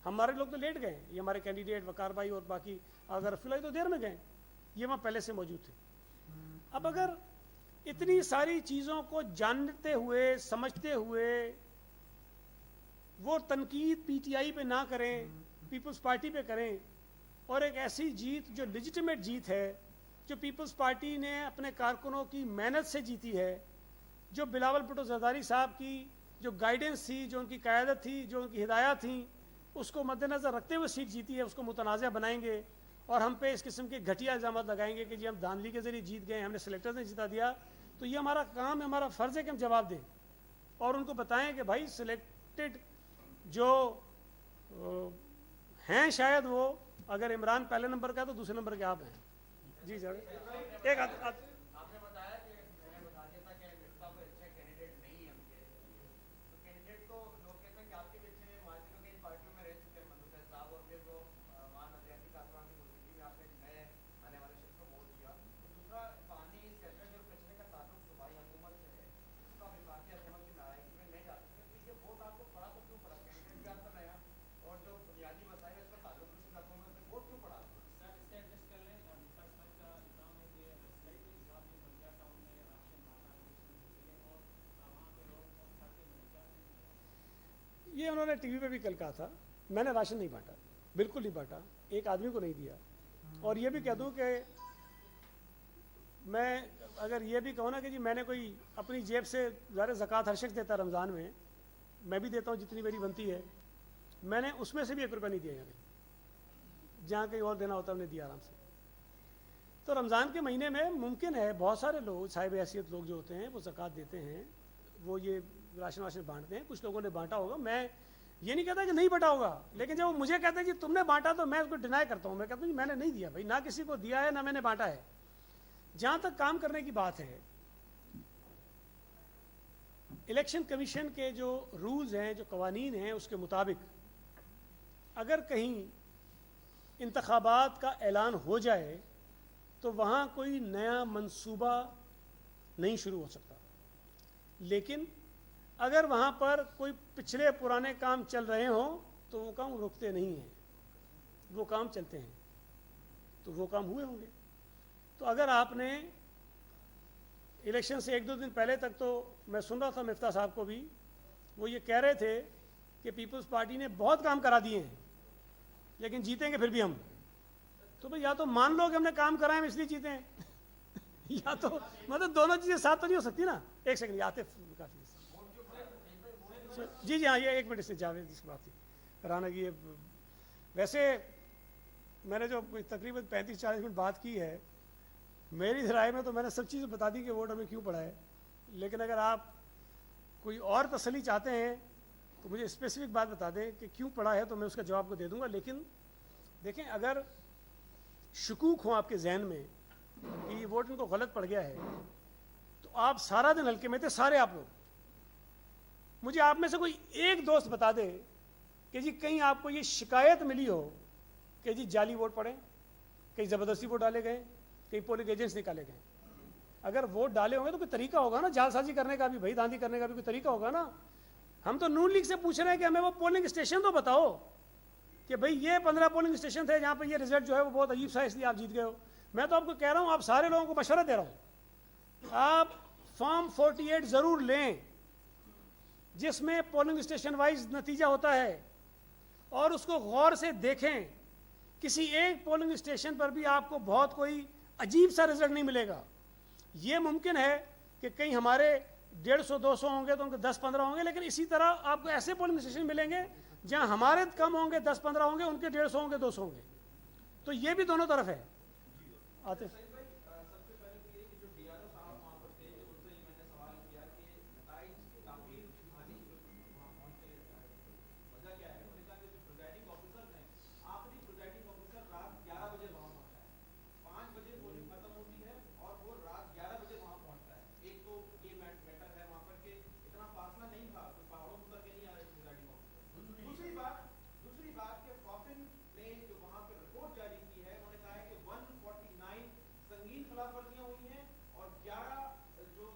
हमारे लोग तो लेट गए, ये हमारे कैंडिडेट वकार भाई और बाकी अगर रफीलाई तो देर में गए, ये वहाँ पहले से मौजूद थे। अब अगर इतनी सारी चीज़ों को जानते हुए, समझते हुए वो तनकीद पीटीआई पे ना करें, पीपल्स पार्टी पे करें, और एक ऐसी जीत जो लेजिटिमेट जीत है, जो पीपल्स पार्टी ने अपने कारकुनों की मेहनत से जीती है, जो बिलावल भुट्टो जरदारी साहब की जो गाइडेंस थी, जो उनकी क़यादत थी, जो उनकी हिदायत थी, उसको मद्देनज़र रखते हुए सीट जीती है, उसको मुतनाज़ा बनाएंगे और हम पे इस किस्म के घटिया इल्ज़ाम लगाएंगे कि जी हम धांधली के ज़रिए जीत गए, हमने सिलेक्टर्स ने जिता दिया। तो ये हमारा काम है, हमारा फ़र्ज़ है कि हम जवाब दें और उनको बताएं कि भाई सिलेक्टेड जो हैं, शायद वो अगर इमरान पहले नंबर का है तो दूसरे नंबर के आप हैं। जी सर, एक आपने बताया कि मैंने बता दिया था कि मिफ्ता कोई अच्छा कैंडिडेट नहीं है उनके, तो कैंडिडेट को लोग कहते हैं कि आपके पीछे में मार्जिनों के इन पार्टियों में रह चुके हैं मधुकर साहब, और फिर वो वहाँ नजरियाती कारकुनान की मौजूदगी में आपने नए आने वाले शख्स को वोट दिया। तो दूसरा, पानी सेटल जो कचरे का ताल्लुक सूबाई हुकूमत से है, उसका विफाकी हुकूमत की नाराजगी में नहीं जा सकते, तो ये वोट आपको पड़ा तो क्यों पड़ा? कैंडिडेट भी आपका नया और जो बुनियादी मसाइल है उसका ताल्लुक भी हुकूमत से, वोट क्यों पड़ा? सर इससे एडजस्ट कर लें। मिफ्ता इस्माइल का इल्ज़ाम है कि स्लाइड साहब ने बंदिया टाउन में राशन बांटा और वहाँ पे लोग खाते में क्या। ये उन्होंने टीवी पे भी कल कहा था, मैंने राशन नहीं बांटा, बिल्कुल नहीं बांटा, एक आदमी को नहीं दिया। और ये भी कह दूं कि मैं अगर ये भी कहूँ ना कि जी मैंने कोई अपनी जेब से ज़ाहिर ज़कात हर शख्स देता है, रमज़ान में मैं भी देता हूँ जितनी मेरी बनती है, मैंने उसमें से भी 1 रुपया नहीं दिया यहाँ कहीं, जहाँ कहीं और देना होता हमने दिया आराम से। तो रमज़ान के महीने में मुमकिन है बहुत सारे लोग साहिब हैसियत लोग जो होते हैं वो ज़कात देते हैं, वो ये राशन वाशन बांटते हैं, कुछ लोगों ने बांटा होगा, मैं ये नहीं कहता कि नहीं बांटा होगा, लेकिन जब वो मुझे कहते हैं कि तुमने बांटा तो मैं उसको डिनाई करता हूँ, मैं कहता हूँ मैंने नहीं दिया भाई, ना किसी को दिया है ना मैंने बांटा है। जहाँ तक काम करने की बात है, इलेक्शन कमीशन के जो रूल्स हैं, जो कवानीन हैं, उसके मुताबिक अगर कहीं इंतखाबात का ऐलान हो जाए तो वहाँ कोई नया मंसूबा नहीं शुरू हो सकता, लेकिन अगर वहाँ पर कोई पिछले पुराने काम चल रहे हों तो वो काम रुकते नहीं हैं, वो काम चलते हैं, तो वो काम हुए होंगे। तो अगर आपने इलेक्शन से 1-2 दिन पहले तक, तो मैं सुन रहा था मिफ्ता साहब को भी, वो ये कह रहे थे कि पीपल्स पार्टी ने बहुत काम करा दिए हैं लेकिन जीतेंगे फिर भी हम। तो भाई या तो मान लो कि हमने काम कराए हम इसलिए जीते हैं या तो मतलब दोनों चीज़ें साथ तो नहीं हो सकती ना। एक सेकंड, आते काफ़ी जी हाँ, ये 1 मिनट से जावेद जिसकी बात थी राना की, ये वैसे मैंने जो तकरीबन 35-40 मिनट बात की है, मेरी राय में तो मैंने सब चीज़ें बता दी कि वोट हमें क्यों पड़ा है, लेकिन अगर आप कोई और तसल्ली चाहते हैं तो मुझे स्पेसिफिक बात बता दें कि क्यों पड़ा है, तो मैं उसका जवाब को दे दूंगा। लेकिन देखें, अगर शकूक हो आपके जहन में कि ये वोट इनको गलत पड़ गया है, तो आप सारा दिन हल्के में थे सारे आप लोग, मुझे आप में से कोई एक दोस्त बता दे कि जी कहीं आपको ये शिकायत मिली हो कि जी जाली वोट पड़े, कहीं ज़बरदस्ती वोट डाले गए, कहीं पोलिंग एजेंट्स निकाले गए। अगर वोट डाले होंगे तो कोई तरीका होगा ना जालसाजी करने का भी, भाई धांधी करने का भी कोई तरीका होगा ना। हम तो नून लीग से पूछ रहे हैं कि हमें वो पोलिंग स्टेशन तो बताओ कि भाई ये 15 पोलिंग स्टेशन थे जहाँ पर ये रिजल्ट जो है वो बहुत अजीब सा है, इसलिए आप जीत गए हो। मैं तो आपको कह रहा हूँ, आप सारे लोगों को मशवरा दे रहा हूँ, आप फॉर्म 48 ज़रूर लें जिसमें पोलिंग स्टेशन वाइज नतीजा होता है, और उसको गौर से देखें। किसी एक पोलिंग स्टेशन पर भी आपको बहुत कोई अजीब सा रिजल्ट नहीं मिलेगा। ये मुमकिन है कि कहीं हमारे 150-200 होंगे तो उनके 10-15 होंगे, लेकिन इसी तरह आपको ऐसे पोलिंग स्टेशन मिलेंगे जहां हमारे कम होंगे, 10-15 होंगे, उनके 150 होंगे, 200 होंगे। तो ये भी दोनों तरफ है। आतिफ सबसे पहले तो ये कि जो डीआरओ साहब वहाँ पर थे, उनसे ही मैंने सवाल किया कि नताइज काफी हानि वहाँ पहुँचे, वजह क्या है? उन्होंने कहा कि जो प्रिजाइडिंग ऑफिसर हैं, आखिरी प्रिजाइडिंग ऑफिसर रात 11 बजे वहाँ पहुँचा है, 5 बजे पोलिंग खत्म होती है और वो रात 11 बजे वहाँ पहुँचता है। एक तो ये मैटर है वहाँ पर कि इतना फासला नहीं था, तो पहाड़ों पर के नहीं आ रहे प्रिजाइडिंग ऑफिसर। दूसरी बात कि फॉफिन ने जो वहाँ पर रिपोर्ट जारी की है, उन्होंने कहा है कि 149 संगीन खिलाफवर्जियां हुई हैं और 11 जो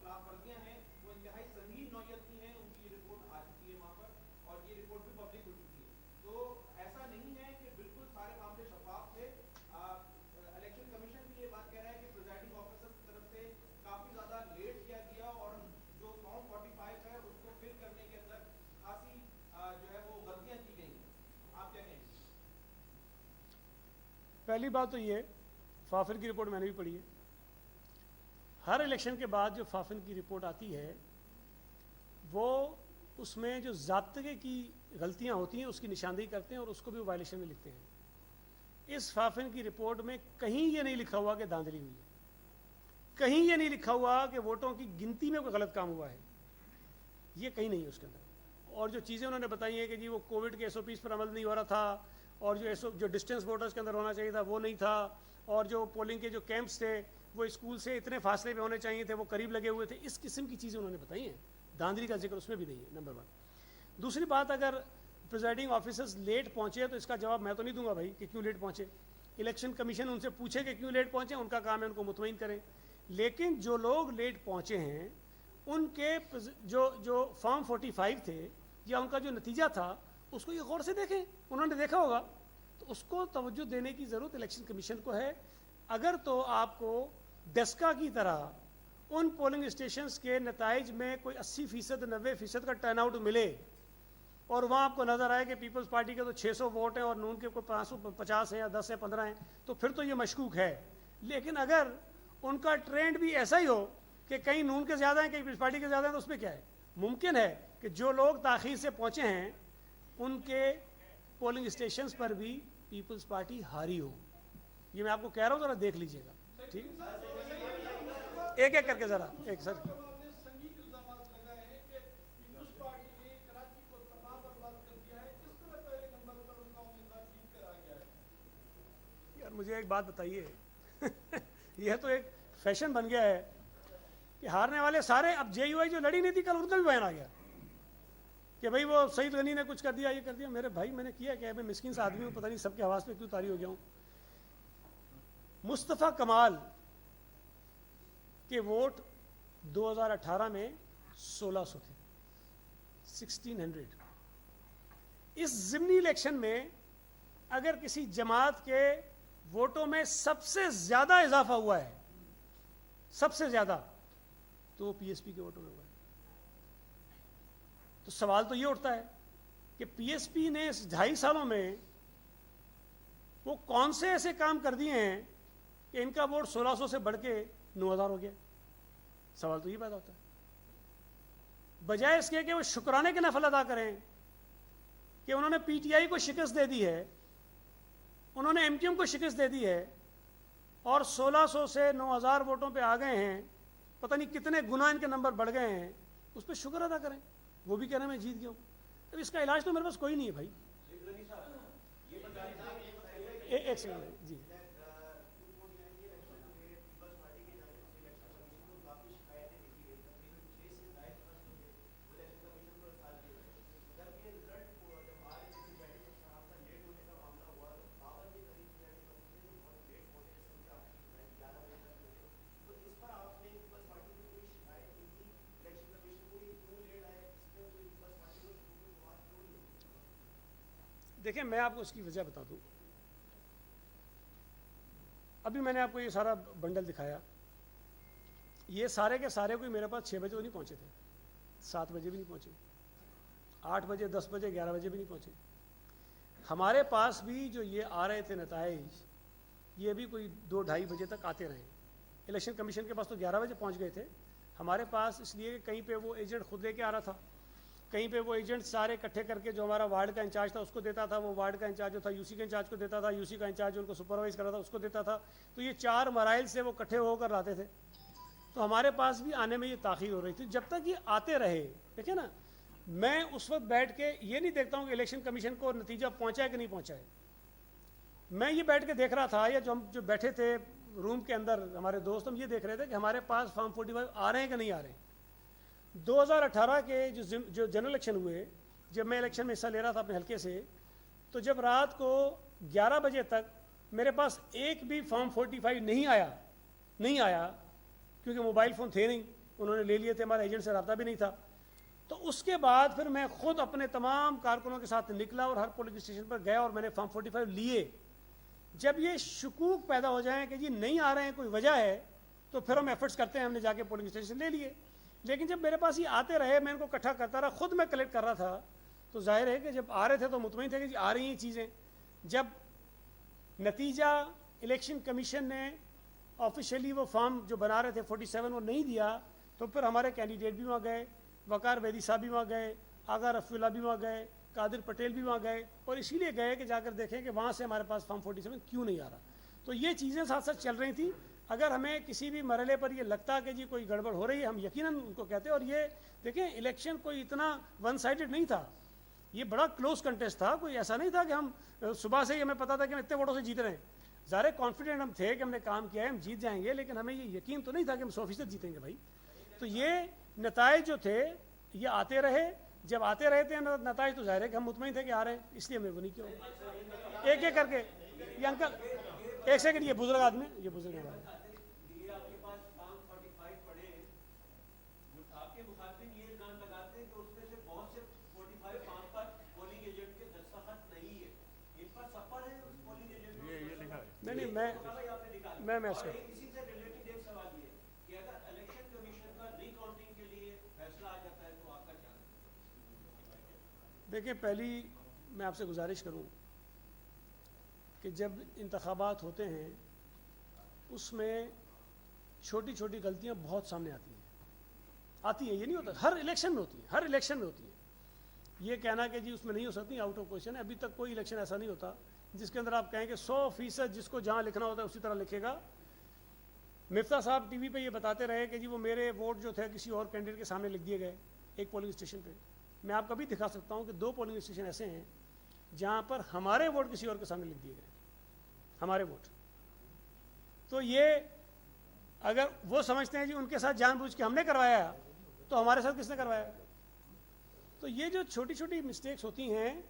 खिलाफवर्जियां हैं वो इंतहाई संगीन नौयत की हैं। उनकी ये रिपोर्ट आ चुकी है वहाँ पर और ये रिपोर्ट भी पब्लिक हो चुकी है। तो ऐसा नहीं है कि बिल्कुल सारे मामले शफाफ थे। इलेक्शन कमीशन भी ये बात कह रहा है कि प्रिजाइडिंग ऑफिसर की तरफ से काफी ज्यादा लेट किया गया और जो फॉर्म 45 है उसको फिल करने के अंदर खासी जो है वो गलतियां की गई। आप क्या कहेंगे? पहली बात तो ये, फाफिन की रिपोर्ट मैंने भी पढ़ी है। हर इलेक्शन के बाद जो फाफिन की रिपोर्ट आती है वो उसमें जो ज़ाब्ते की गलतियां होती हैं उसकी निशानदेही करते हैं और उसको भी वायलेशन में लिखते हैं। इस फाफिन की रिपोर्ट में कहीं ये नहीं लिखा हुआ कि धांधली हुई है, कहीं ये नहीं लिखा हुआ कि वोटों की गिनती में कोई गलत काम हुआ है, ये कहीं नहीं है उसके अंदर। और जो चीज़ें उन्होंने बताई हैं कि जी वो कोविड के SOPs पर अमल नहीं हो रहा था, और जो डिस्टेंस वोटर्स के अंदर होना चाहिए था वो नहीं था, और जो पोलिंग के जो कैंप्स थे वो स्कूल से इतने फासले पे होने चाहिए थे, वो करीब लगे हुए थे। इस किस्म की चीज़ें उन्होंने बताई हैं, धांधली का जिक्र उसमें भी नहीं है, नंबर 1। दूसरी बात, अगर प्रिजाइडिंग ऑफिसर्स लेट पहुँचे तो इसका जवाब मैं तो नहीं दूंगा भाई कि क्यों लेट पहुँचे। इलेक्शन कमीशन उनसे पूछे कि क्यों लेट पहुँचे, उनका काम है उनको मुतमईन करें। लेकिन जो लोग लेट पहुँचे हैं उनके जो फॉर्म 45 थे या उनका जो नतीजा था उसको ये गौर से देखें, उन्होंने देखा होगा तो उसको तवज्जो देने की ज़रूरत इलेक्शन कमीशन को है। अगर तो आपको डेस्का की तरह उन पोलिंग स्टेशंस के नताइज में कोई 80%, 90% का टर्नआउट मिले और वहाँ आपको नज़र आए कि पीपल्स पार्टी के तो 600 वोट हैं और नून के कोई 550 हैं या 10 या 15 हैं, तो फिर तो ये मशकूक है। लेकिन अगर उनका ट्रेंड भी ऐसा ही हो कि कहीं नून के ज़्यादा हैं, कहीं पीपल्स पार्टी के ज़्यादा हैं, तो उसमें क्या है? मुमकिन है कि जो लोग ताख़ीर से पहुँचे हैं उनके पोलिंग स्टेशंस पर भी पीपल्स पार्टी हारी हो। ये मैं आपको कह रहा हूँ, ज़रा देख लीजिएगा। ठीक, एक एक करके ज़रा एक सर। आपने संगीत इल्जामात लगाए हैं कि पीपल्स पार्टी ने कराची को तबाह बर्बाद कर दिया है। किस तरह पहले नंबर पर उनका उम्मीदवार जीत कर आ गया है? यार मुझे एक बात बताइए यह तो एक फैशन बन गया है कि हारने वाले सारे, अब JUI जो लड़ी नहीं थी कल उनका भी बयान आ गया कि भाई वो सईद गनी ने कुछ कर दिया, ये कर दिया। मेरे भाई मैंने किया क्या? मैं मिस्किन सा आदमी हूँ, पता नहीं सबके आवाज़ पे क्यों तारी हो गया हूँ। मुस्तफ़ा कमाल के वोट 2018 में 1600 थे, 1600। इस ज़िमनी इलेक्शन में अगर किसी जमात के वोटों में सबसे ज़्यादा इजाफा हुआ है, सबसे ज़्यादा, तो वो PSP के वोटों में हुआ है। तो सवाल तो ये उठता है कि PSP ने इस 2.5 सालों में वो कौन से ऐसे काम कर दिए हैं कि इनका वोट 1600 से बढ़ के 9000 हो गया। सवाल तो ये पैदा होता है। बजाय इसके कि वो शुक्राने के नफल अदा करें कि उन्होंने PTI को शिकस्त दे दी है, उन्होंने MQM को शिकस्त दे दी है और 1600 से 9000 वोटों पे आ गए हैं, पता नहीं कितने गुना इनके नंबर बढ़ गए हैं, उस पर शुक्र अदा करें। वो भी कह रहे हैं मैं जीत गया हूँ। अब इसका इलाज तो मेरे पास कोई नहीं है भाई। एक सेकंड जी। देखिए मैं आपको उसकी वजह बता दूं। अभी मैंने आपको ये सारा बंडल दिखाया, ये सारे के सारे कोई मेरे पास 6 बजे तो नहीं पहुंचे थे, 7 बजे भी नहीं पहुंचे, 8 बजे, 10 बजे, 11 बजे भी नहीं पहुंचे। हमारे पास भी जो ये आ रहे थे नताइज, ये भी कोई 2-2:30 बजे तक आते रहे। इलेक्शन कमीशन के पास तो 11 बजे पहुंच गए थे, हमारे पास इसलिए कि कहीं पे वो एजेंट खुद लेके आ रहा था, कहीं पे वो एजेंट सारे इकट्ठे करके जो हमारा वार्ड का इंचार्ज था उसको देता था, वो वार्ड का इंचार्ज जो था UC के इंचार्ज को देता था, UC का इंचार्ज उनको सुपरवाइज कर रहा था उसको देता था। तो ये 4 मराइल से वो इकट्ठे होकर लाते थे। तो हमारे पास भी आने में ये ताख़ीर हो रही थी। जब तक ये आते रहे, देखिए ना, मैं उस वक्त बैठ के ये नहीं देखता हूँ कि इलेक्शन कमीशन को नतीजा पहुँचा है कि नहीं पहुँचा है। मैं ये बैठ के देख रहा था, या जो बैठे थे रूम के अंदर हमारे दोस्त, हम ये देख रहे थे कि हमारे पास फॉर्म 45 आ रहे हैं कि नहीं आ रहे हैं। 2018 के जो जनरल इलेक्शन हुए, जब मैं इलेक्शन में हिस्सा ले रहा था अपने हल्के से, तो जब रात को 11 बजे तक मेरे पास एक भी फॉर्म 45 नहीं आया क्योंकि मोबाइल फ़ोन थे नहीं, उन्होंने ले लिए थे, हमारे एजेंट से रब्ता भी नहीं था। तो उसके बाद फिर मैं खुद अपने तमाम कारकुनों के साथ निकला और हर पोलिंग स्टेशन पर गया और मैंने फॉर्म 45 लिए। जब ये शकूक पैदा हो जाए कि जी नहीं आ रहे हैं, कोई वजह है, तो फिर हम एफर्ट्स करते हैं, हमने जाके पोलिंग स्टेशन ले लिए। लेकिन जब मेरे पास ये आते रहे, मैं इनको इकट्ठा करता रहा, खुद मैं कलेक्ट कर रहा था, तो जाहिर है कि जब आ रहे थे तो मुतमईन थे कि जी आ रही हैं चीज़ें। जब नतीजा इलेक्शन कमीशन ने ऑफिशियली वो फॉर्म जो बना रहे थे 47 वो नहीं दिया, तो फिर हमारे कैंडिडेट भी वहाँ गए, वकार वैदी साहब भी वहाँ गए, आगा रफ़ीउल्लाह भी वहाँ गए, कादिर पटेल भी वहाँ गए, और इसीलिए गए कि जाकर देखें कि वहाँ से हमारे पास फॉर्म 47 क्यों नहीं आ रहा। तो ये चीज़ें साथ साथ चल रही थी। अगर हमें किसी भी मरहले पर ये लगता कि जी कोई गड़बड़ हो रही है, हम यकीनन उनको कहते। और ये देखें, इलेक्शन कोई इतना वन साइडेड नहीं था, ये बड़ा क्लोज कंटेस्ट था। कोई ऐसा नहीं था कि हम सुबह से ही हमें पता था कि हम इतने वोटों से जीत रहे हैं। ज़ाहिर कॉन्फिडेंट हम थे कि हमने काम किया है, हम जीत जाएंगे, लेकिन हमें ये यकीन तो नहीं था कि हम 100% जीतेंगे भाई। तो ये नताइज जो थे ये आते रहे। जब आते रहे थे नताइज, तो जाहिर है कि हम मुतमईन थे कि आ रहे हैं, इसलिए हमने वो नहीं किया। एक एक करके ये अंकल, एक सेकंड, ये बुजुर्ग आदमी, ये बुजुर्ग आदमी, आपके पास फॉर्म 45 पड़े, आपके मुखातिब ये इल्जाम लगाते हैं कि उसमें से बहुत से 45 फॉर्म पर पोलिंग एजेंट के दस्तखत नहीं है। इन पर सफर है उस पोलिंग एजेंट में, ये लिखा है। नहीं, मैं इसका इसी से रिलेटेड एक सवाल ये कि अगर इलेक्शन कमीशन का रिकाउंटिंग के लिए फैसला आ जाता है तो आपका क्या? देखिए, पहली मैं आपसे गुजारिश करूं कि जब इंतखाबात होते हैं उसमें छोटी छोटी गलतियां बहुत सामने आती हैं, ये नहीं होता, हर इलेक्शन में होती है, हर इलेक्शन में होती है। ये कहना कि जी उसमें नहीं हो सकती, आउट ऑफ क्वेश्चन है। अभी तक कोई इलेक्शन ऐसा नहीं होता जिसके अंदर आप कहें कि 100% जिसको जहाँ लिखना होता है उसी तरह लिखेगा। मिफ्ता साहब टीवी पे ये बताते रहे कि जी वो मेरे वोट जो थे किसी और कैंडिडेट के सामने लिख दिए गए एक पोलिंग स्टेशन पे। मैं आपको अभी दिखा सकता हूँ कि 2 पोलिंग स्टेशन ऐसे हैं जहाँ पर हमारे वोट किसी और के सामने लिख दिए गए, हमारे वोट। तो ये अगर वो समझते हैं जी उनके साथ जानबूझ के हमने करवाया, तो हमारे साथ किसने करवाया? तो ये जो छोटी छोटी मिस्टेक्स होती हैं,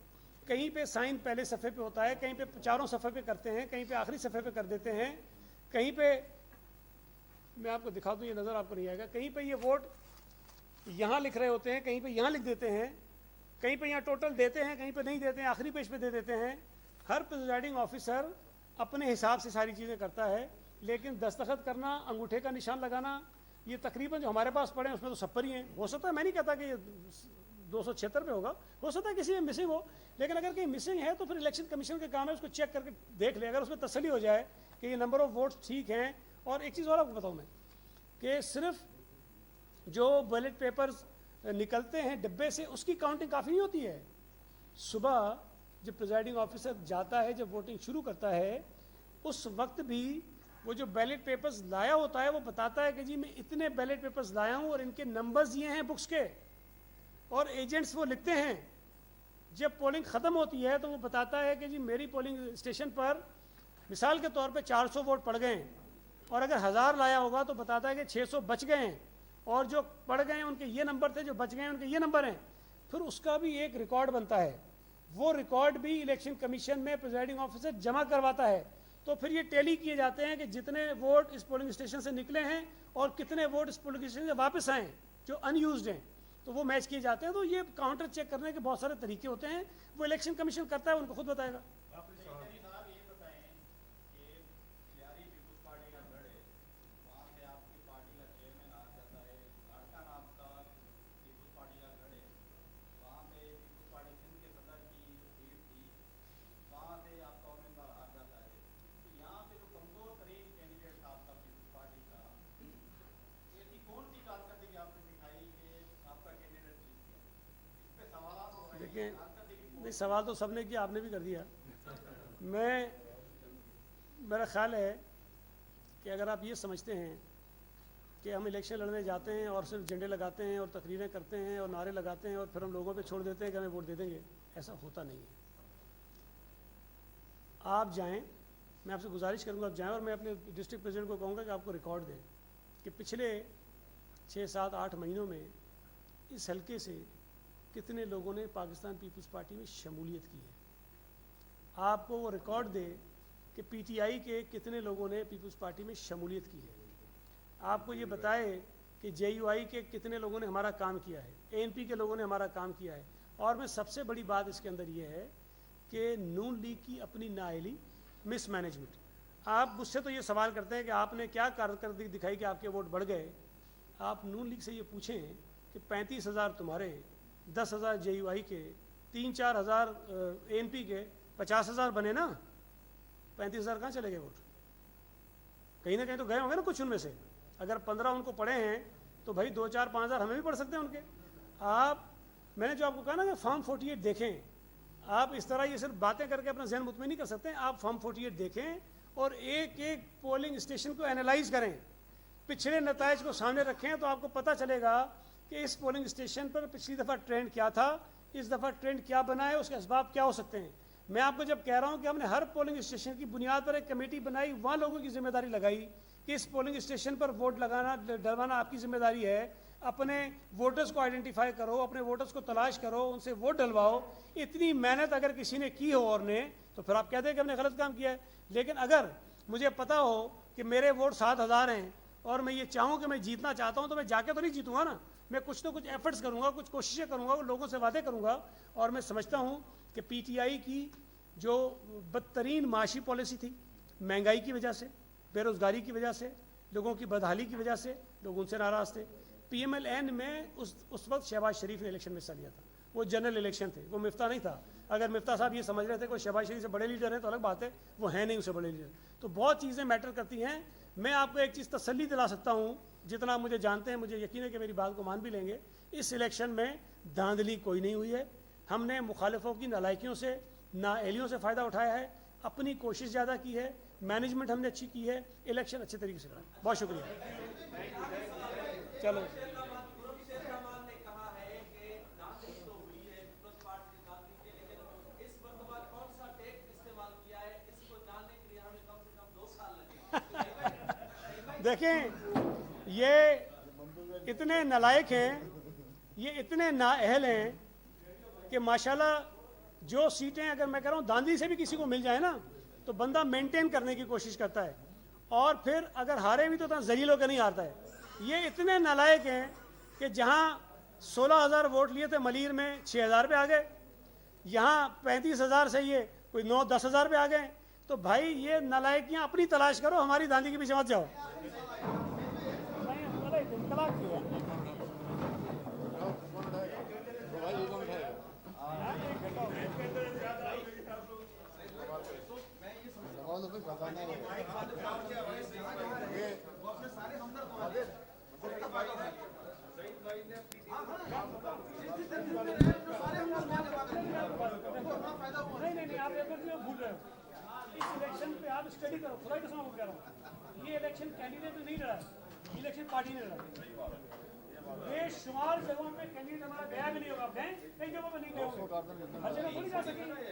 कहीं पे साइन पहले सफ़े पे होता है, कहीं पे चारों सफ़े पे करते हैं, कहीं पे आखिरी सफ़े पे कर देते हैं, कहीं पे मैं आपको दिखा दूँ, ये नज़र आपको नहीं आएगा, कहीं पे ये वोट यहाँ लिख रहे होते हैं, कहीं पे यहाँ लिख देते हैं, कहीं पे यहाँ टोटल देते हैं, कहीं पे नहीं देते हैं, आखिरी पेज पे दे देते हैं। हर प्रिजाइडिंग ऑफिसर अपने हिसाब से सारी चीज़ें करता है, लेकिन दस्तखत करना, अंगूठे का निशान लगाना, ये तकरीबन जो हमारे पास पड़े हैं उसमें तो सब पर ही हैं। हो सकता है, मैं नहीं कहता कि 276 पे होगा, हो सकता है किसी में मिसिंग हो, लेकिन अगर कहीं मिसिंग है तो फिर इलेक्शन कमीशन का काम है उसको चेक करके देख ले। अगर उसमें तसल्ली हो जाए कि ये नंबर ऑफ वोट्स ठीक हैं। और एक चीज़ और आपको बताऊँ मैं कि सिर्फ जो बैलेट पेपर्स निकलते हैं डिब्बे से उसकी काउंटिंग काफ़ी नहीं होती है। सुबह जब प्रिजाइडिंग ऑफिसर जाता है, जब वोटिंग शुरू करता है, उस वक्त भी वो जो बैलेट पेपर्स लाया होता है वो बताता है कि जी मैं इतने बैलेट पेपर्स लाया हूँ और इनके नंबर्स ये हैं बुक्स के, और एजेंट्स वो लिखते हैं। जब पोलिंग ख़त्म होती है तो वो बताता है कि जी मेरी पोलिंग स्टेशन पर मिसाल के तौर पे 400 वोट पड़ गए हैं, और अगर 1000 लाया होगा तो बताता है कि 600 बच गए हैं, और जो पड़ गए हैं उनके ये नंबर थे, जो बच गए हैं उनके ये नंबर हैं। फिर उसका भी एक रिकॉर्ड बनता है, वो रिकॉर्ड भी इलेक्शन कमीशन में प्रिजाइडिंग ऑफिसर जमा करवाता है। तो फिर ये टैली किए जाते हैं कि जितने वोट इस पोलिंग स्टेशन से निकले हैं और कितने वोट इस पोलिंग स्टेशन से वापस आए जो अनयूज्ड हैं, तो वो मैच किए जाते हैं। तो ये काउंटर चेक करने के बहुत सारे तरीके होते हैं, वो इलेक्शन कमीशन करता है, उनको खुद बताएगा। देखिए, नहीं सवाल तो सबने किया, आपने भी कर दिया। मेरा ख्याल है कि अगर आप ये समझते हैं कि हम इलेक्शन लड़ने जाते हैं और सिर्फ झंडे लगाते हैं और तकरीरें करते हैं और नारे लगाते हैं और फिर हम लोगों पे छोड़ देते हैं कि हमें वोट दे देंगे, ऐसा होता नहीं है। आप जाएं, मैं आपसे गुजारिश करूंगा आप जाएं, और मैं अपने डिस्ट्रिक्ट प्रेसिडेंट को कहूँगा कि आपको रिकॉर्ड दें कि पिछले 6, 7, 8 महीनों में इस हल्के से कितने लोगों ने पाकिस्तान पीपल्स पार्टी में शमूलियत की है। आपको वो रिकॉर्ड दे कि पीटीआई के कितने लोगों ने पीपल्स पार्टी में शमूलियत की है। आपको ये बताए कि जेयूआई के कितने लोगों ने हमारा काम किया है, एएनपी के लोगों ने हमारा काम किया है। और मैं सबसे बड़ी बात इसके अंदर ये है कि नून लीग की अपनी नाअहली, मिसमैनेजमेंट। आप मुझसे तो ये सवाल करते हैं कि आपने क्या कारकर्दगी दिखाई कि आपके वोट बढ़ गए। आप नून लीग से ये पूछें कि 35,000 तुम्हारे, 10,000 जेयूआई के, 3-4 हज़ार एएनपी के, 50,000 बने ना। 35,000 कहाँ चले गए वोट? कहीं ना कहीं तो गए होंगे ना कुछ उनमें से। अगर 15 उनको पड़े हैं तो भाई 2-4-5,000 हमें भी पड़ सकते हैं उनके। मैंने जो आपको कहा ना कि फॉर्म 48 देखें, आप इस तरह ये सिर्फ बातें करके अपना जहन मुतमईन नहीं कर सकते। आप फॉर्म 48 देखें और एक एक पोलिंग स्टेशन को एनालाइज करें, पिछले नताइज को सामने रखें, तो आपको पता चलेगा कि इस पोलिंग स्टेशन पर पिछली दफ़ा ट्रेंड क्या था, इस दफ़ा ट्रेंड क्या बना है, उसके असबाब क्या हो सकते हैं। मैं आपको जब कह रहा हूं कि हमने हर पोलिंग स्टेशन की बुनियाद पर एक कमेटी बनाई, वहाँ लोगों की जिम्मेदारी लगाई कि इस पोलिंग स्टेशन पर वोट लगाना डलवाना आपकी जिम्मेदारी है। अपने वोटर्स को आइडेंटिफाई करो, अपने वोटर्स को तलाश करो, उनसे वोट डलवाओ। इतनी मेहनत अगर किसी ने की हो और ने, तो फिर आप कहते हैं कि हमने गलत काम किया है। लेकिन अगर मुझे पता हो कि मेरे वोट 7,000 हैं और मैं ये चाहूँ कि मैं जीतना चाहता हूँ, तो मैं जाके तो नहीं जीतूंगा ना। मैं कुछ ना कुछ एफर्ट्स करूँगा, कुछ कोशिशें करूँगा, लोगों से वादे करूँगा। और मैं समझता हूँ कि पीटीआई की जो बदतरीन माशी पॉलिसी थी, महंगाई की वजह से, बेरोज़गारी की वजह से, लोगों की बदहाली की वजह से लोग उनसे नाराज़ थे। PMLN में उस वक्त शहबाज शरीफ ने इलेक्शन में हिस्सा लिया था। वो जनरल इलेक्शन थे, वो मिफ्ता नहीं था। अगर मिफ्ता साहब ये समझ रहे थे कि शहबाज शरीफ से बड़े लीडर हैं तो अलग बात है, वो हैं नहीं उससे बड़े लीडर। तो बहुत चीज़ें मैटर करती हैं। मैं आपको एक चीज़ तसल्ली दिला सकता हूँ, जितना आप मुझे जानते हैं, मुझे यकीन है कि मेरी बात को मान भी लेंगे, इस इलेक्शन में धांधली कोई नहीं हुई है, हमने मुखालिफों की नालायकियों से, नाअहलियों से फ़ायदा उठाया है, अपनी कोशिश ज़्यादा की है, मैनेजमेंट हमने अच्छी की है, इलेक्शन अच्छे तरीके से करा। बहुत शुक्रिया। चलो देखें, ये इतने नालायक हैं, ये इतने नाअहल हैं कि माशाल्लाह जो सीटें अगर मैं कह रहा हूँ दांदी से भी किसी को मिल जाए ना तो बंदा मेंटेन करने की कोशिश करता है, और फिर अगर हारे भी तो जलील होकर नहीं हारता है। ये इतने नालायक हैं कि जहाँ 16,000 वोट लिए थे मलीर में 6,000 पे आ गए, यहाँ 35,000 से ये कोई 9-10 हज़ार पे आ गए। तो भाई ये नालायकियाँ अपनी तलाश करो, हमारी दांदी के पीछे मत जाओ। नहीं, आप एक बार भूल रहे हो। इस इलेक्शन पे आप स्टडी करो, खुदा की कसम कह रहा हूँ, ये इलेक्शन कैंडिडेट ने नहीं लड़ा, इलेक्शन पार्टी ने लड़ा। बेशुमार जगहों पे कैंडिडेट हमारा गया भी नहीं होगा, कई जगहों पे नहीं गए होंगे, हर जगह थोड़ी जा सकेंगे।